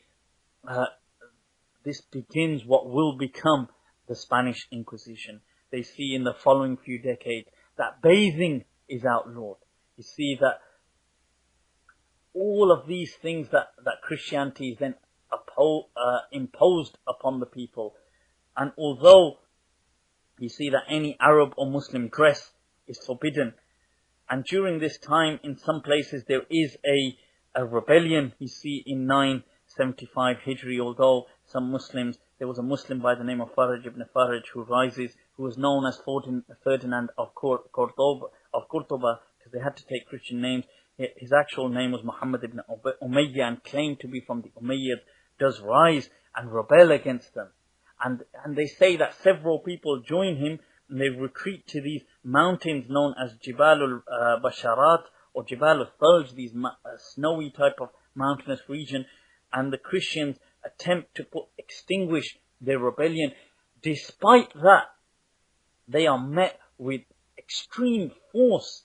this begins what will become the Spanish Inquisition. They see in the following few decades that bathing is outlawed. You see that all of these things that Christianity is then imposed upon the people. And although you see that any Arab or Muslim dress is forbidden, and during this time in some places there is a rebellion, you see in 975 Hijri, although some Muslims, there was a Muslim by the name of Faraj ibn Faraj who rises, who was known as Ferdinand of Cordoba, because they had to take Christian names. His actual name was Muhammad ibn Umayyah and claimed to be from the Umayyads, does rise and rebel against them. And they say that several people join him and they retreat to these mountains known as Jibal al-Basharat or Jibal al-Thalj, these snowy type of mountainous region. And the Christians attempt to extinguish their rebellion. Despite that, they are met with extreme force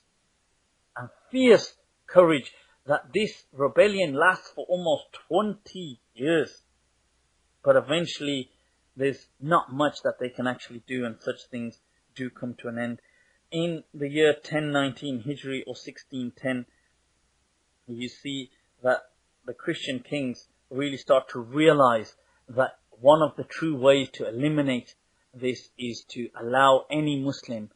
and fierce courage, that this rebellion lasts for almost 20 years. But eventually, there's not much that they can actually do, and such things do come to an end. In the year 1019 Hijri or 1610, you see that the Christian kings really start to realize that one of the true ways to eliminate this is to allow any Muslim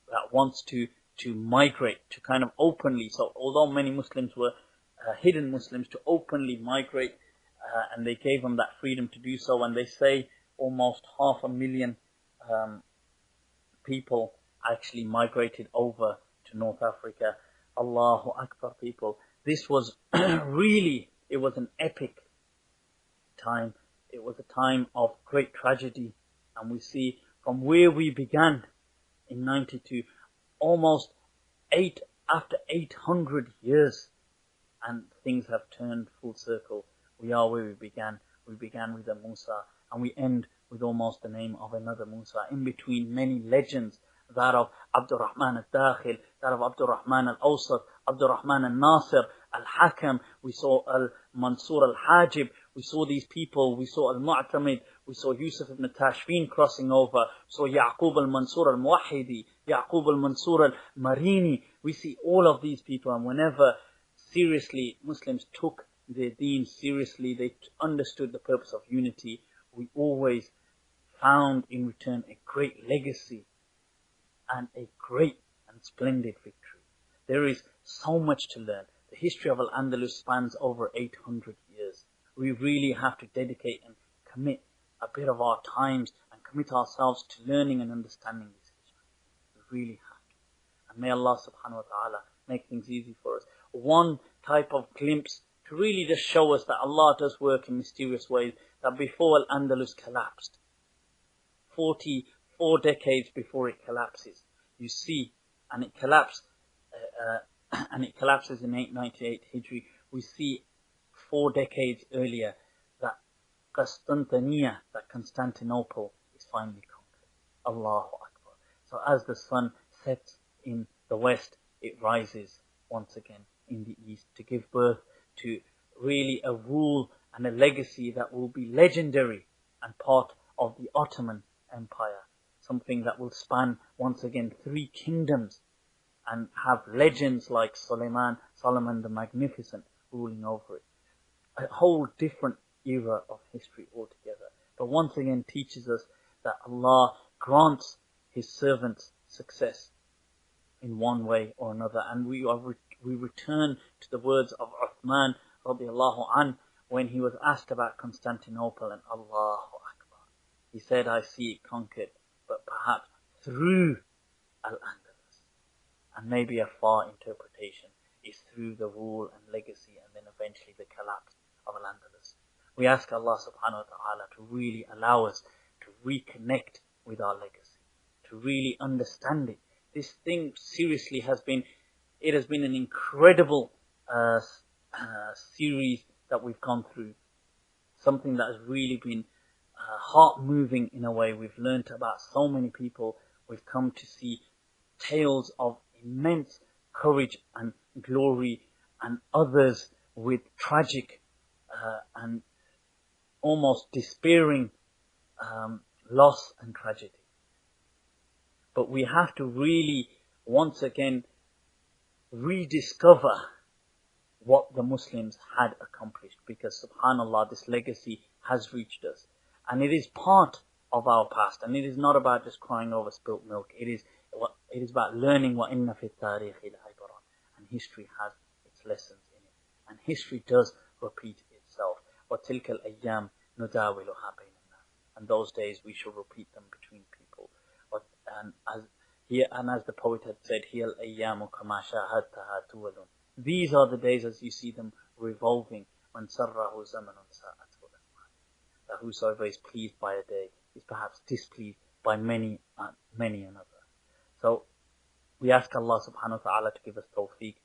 that wants to migrate, to kind of openly, so although many Muslims were hidden Muslims, to openly migrate, and they gave them that freedom to do so. And they say almost 500,000 people actually migrated over to North Africa. Allahu Akbar, people. This was really, it was an epic time. It was a time of great tragedy. And we see from where we began in 92, almost after 800 years, and things have turned full circle. We are where we began. We began with a Musa, and we end with almost the name of another Musa. In between many legends, that of Abdurrahman al-Dakhil, that of Abdurrahman al-Awsat, Abdurrahman al-Nasr, al-Hakam. We saw al-Mansur al-Hajib. We saw these people. We saw al-Mu'tamid. We saw Yusuf ibn Tashfin crossing over. We saw Yaqub al-Mansur al-Muwahhidi, Yaqub al-Mansur al-Marini. We see all of these people, and whenever seriously Muslims took their deen seriously, they understood the purpose of unity, we always found in return a great legacy and a great and splendid victory. There is so much to learn. The history of Al-Andalus spans over 800 years. We really have to dedicate and commit a bit of our times and commit ourselves to learning and understanding this history. We really have to. And may Allah subhanahu wa ta'ala make things easy for us. One type of glimpse to really just show us that Allah does work in mysterious ways, that before Al-Andalus collapsed, 44 decades before it collapses, you see, and it collapses in 898 Hijri, we see 4 decades earlier that Constantinople is finally conquered. Allahu Akbar. So as the sun sets in the west, it rises once again in the east to give birth to really a rule and a legacy that will be legendary and part of the Ottoman Empire. Something that will span once again 3 kingdoms and have legends like Solomon the Magnificent ruling over it. A whole different era of history altogether. But once again teaches us that Allah grants His servants success in one way or another. And we return to the words of Uthman radiallahu an when he was asked about Constantinople, and Allahu Akbar. He said, I see it conquered, but perhaps through Al-Andalus. And maybe a far interpretation is through the rule and legacy and then eventually the collapse of Al-Andalus. We ask Allah subhanahu wa ta'ala to really allow us to reconnect with our legacy, to really understand it, This thing seriously has been an incredible series that we've gone through. Something that has really been heart-moving in a way. We've learnt about so many people. We've come to see tales of immense courage and glory, and others with tragic and almost despairing loss and tragedy. But we have to really, once again, rediscover what the Muslims had accomplished, because subhanallah, this legacy has reached us, and it is part of our past, and it is not about just crying over spilt milk. It is about learning what inna fi tarikhi al-ibra, and history has its lessons in it, and history does repeat itself. وَتِلْكَ الْأَيَّامِ نُدَاوِلُهَا بَيْنَ النَّاسِ, and those days we shall repeat them between people. And as the poet had said, هِيَ الْأَيَّامُ كَمَا شَاهَدْتَهَا تُوَلٌ, these are the days as you see them revolving. مَنْ سَرَّهُ زَمَنٌ سَاءَتْهُ الْأَزْمَانُ, that whosoever is pleased by a day is perhaps displeased by many another. So we ask Allah subhanahu wa ta'ala to give us tawfiq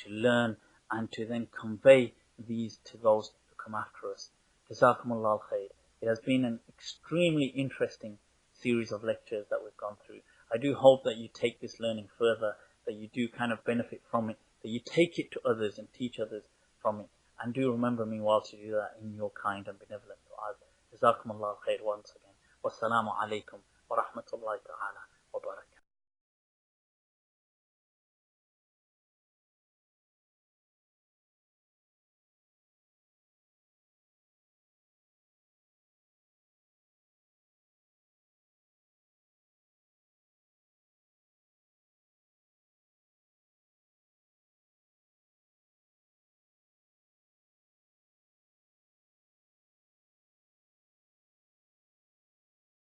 to learn and to then convey these to those who come after us. Jazakumullah al-khair. It has been an extremely interesting series of lectures that we've gone through. I do hope that you take this learning further, that you do kind of benefit from it, that you take it to others and teach others from it. And do remember me whilst you do that in your kind and benevolent du'as. Jazakumullah al-khair once again. Wassalamu alaikum wa rahmatullahi ta'ala wa barakatuh.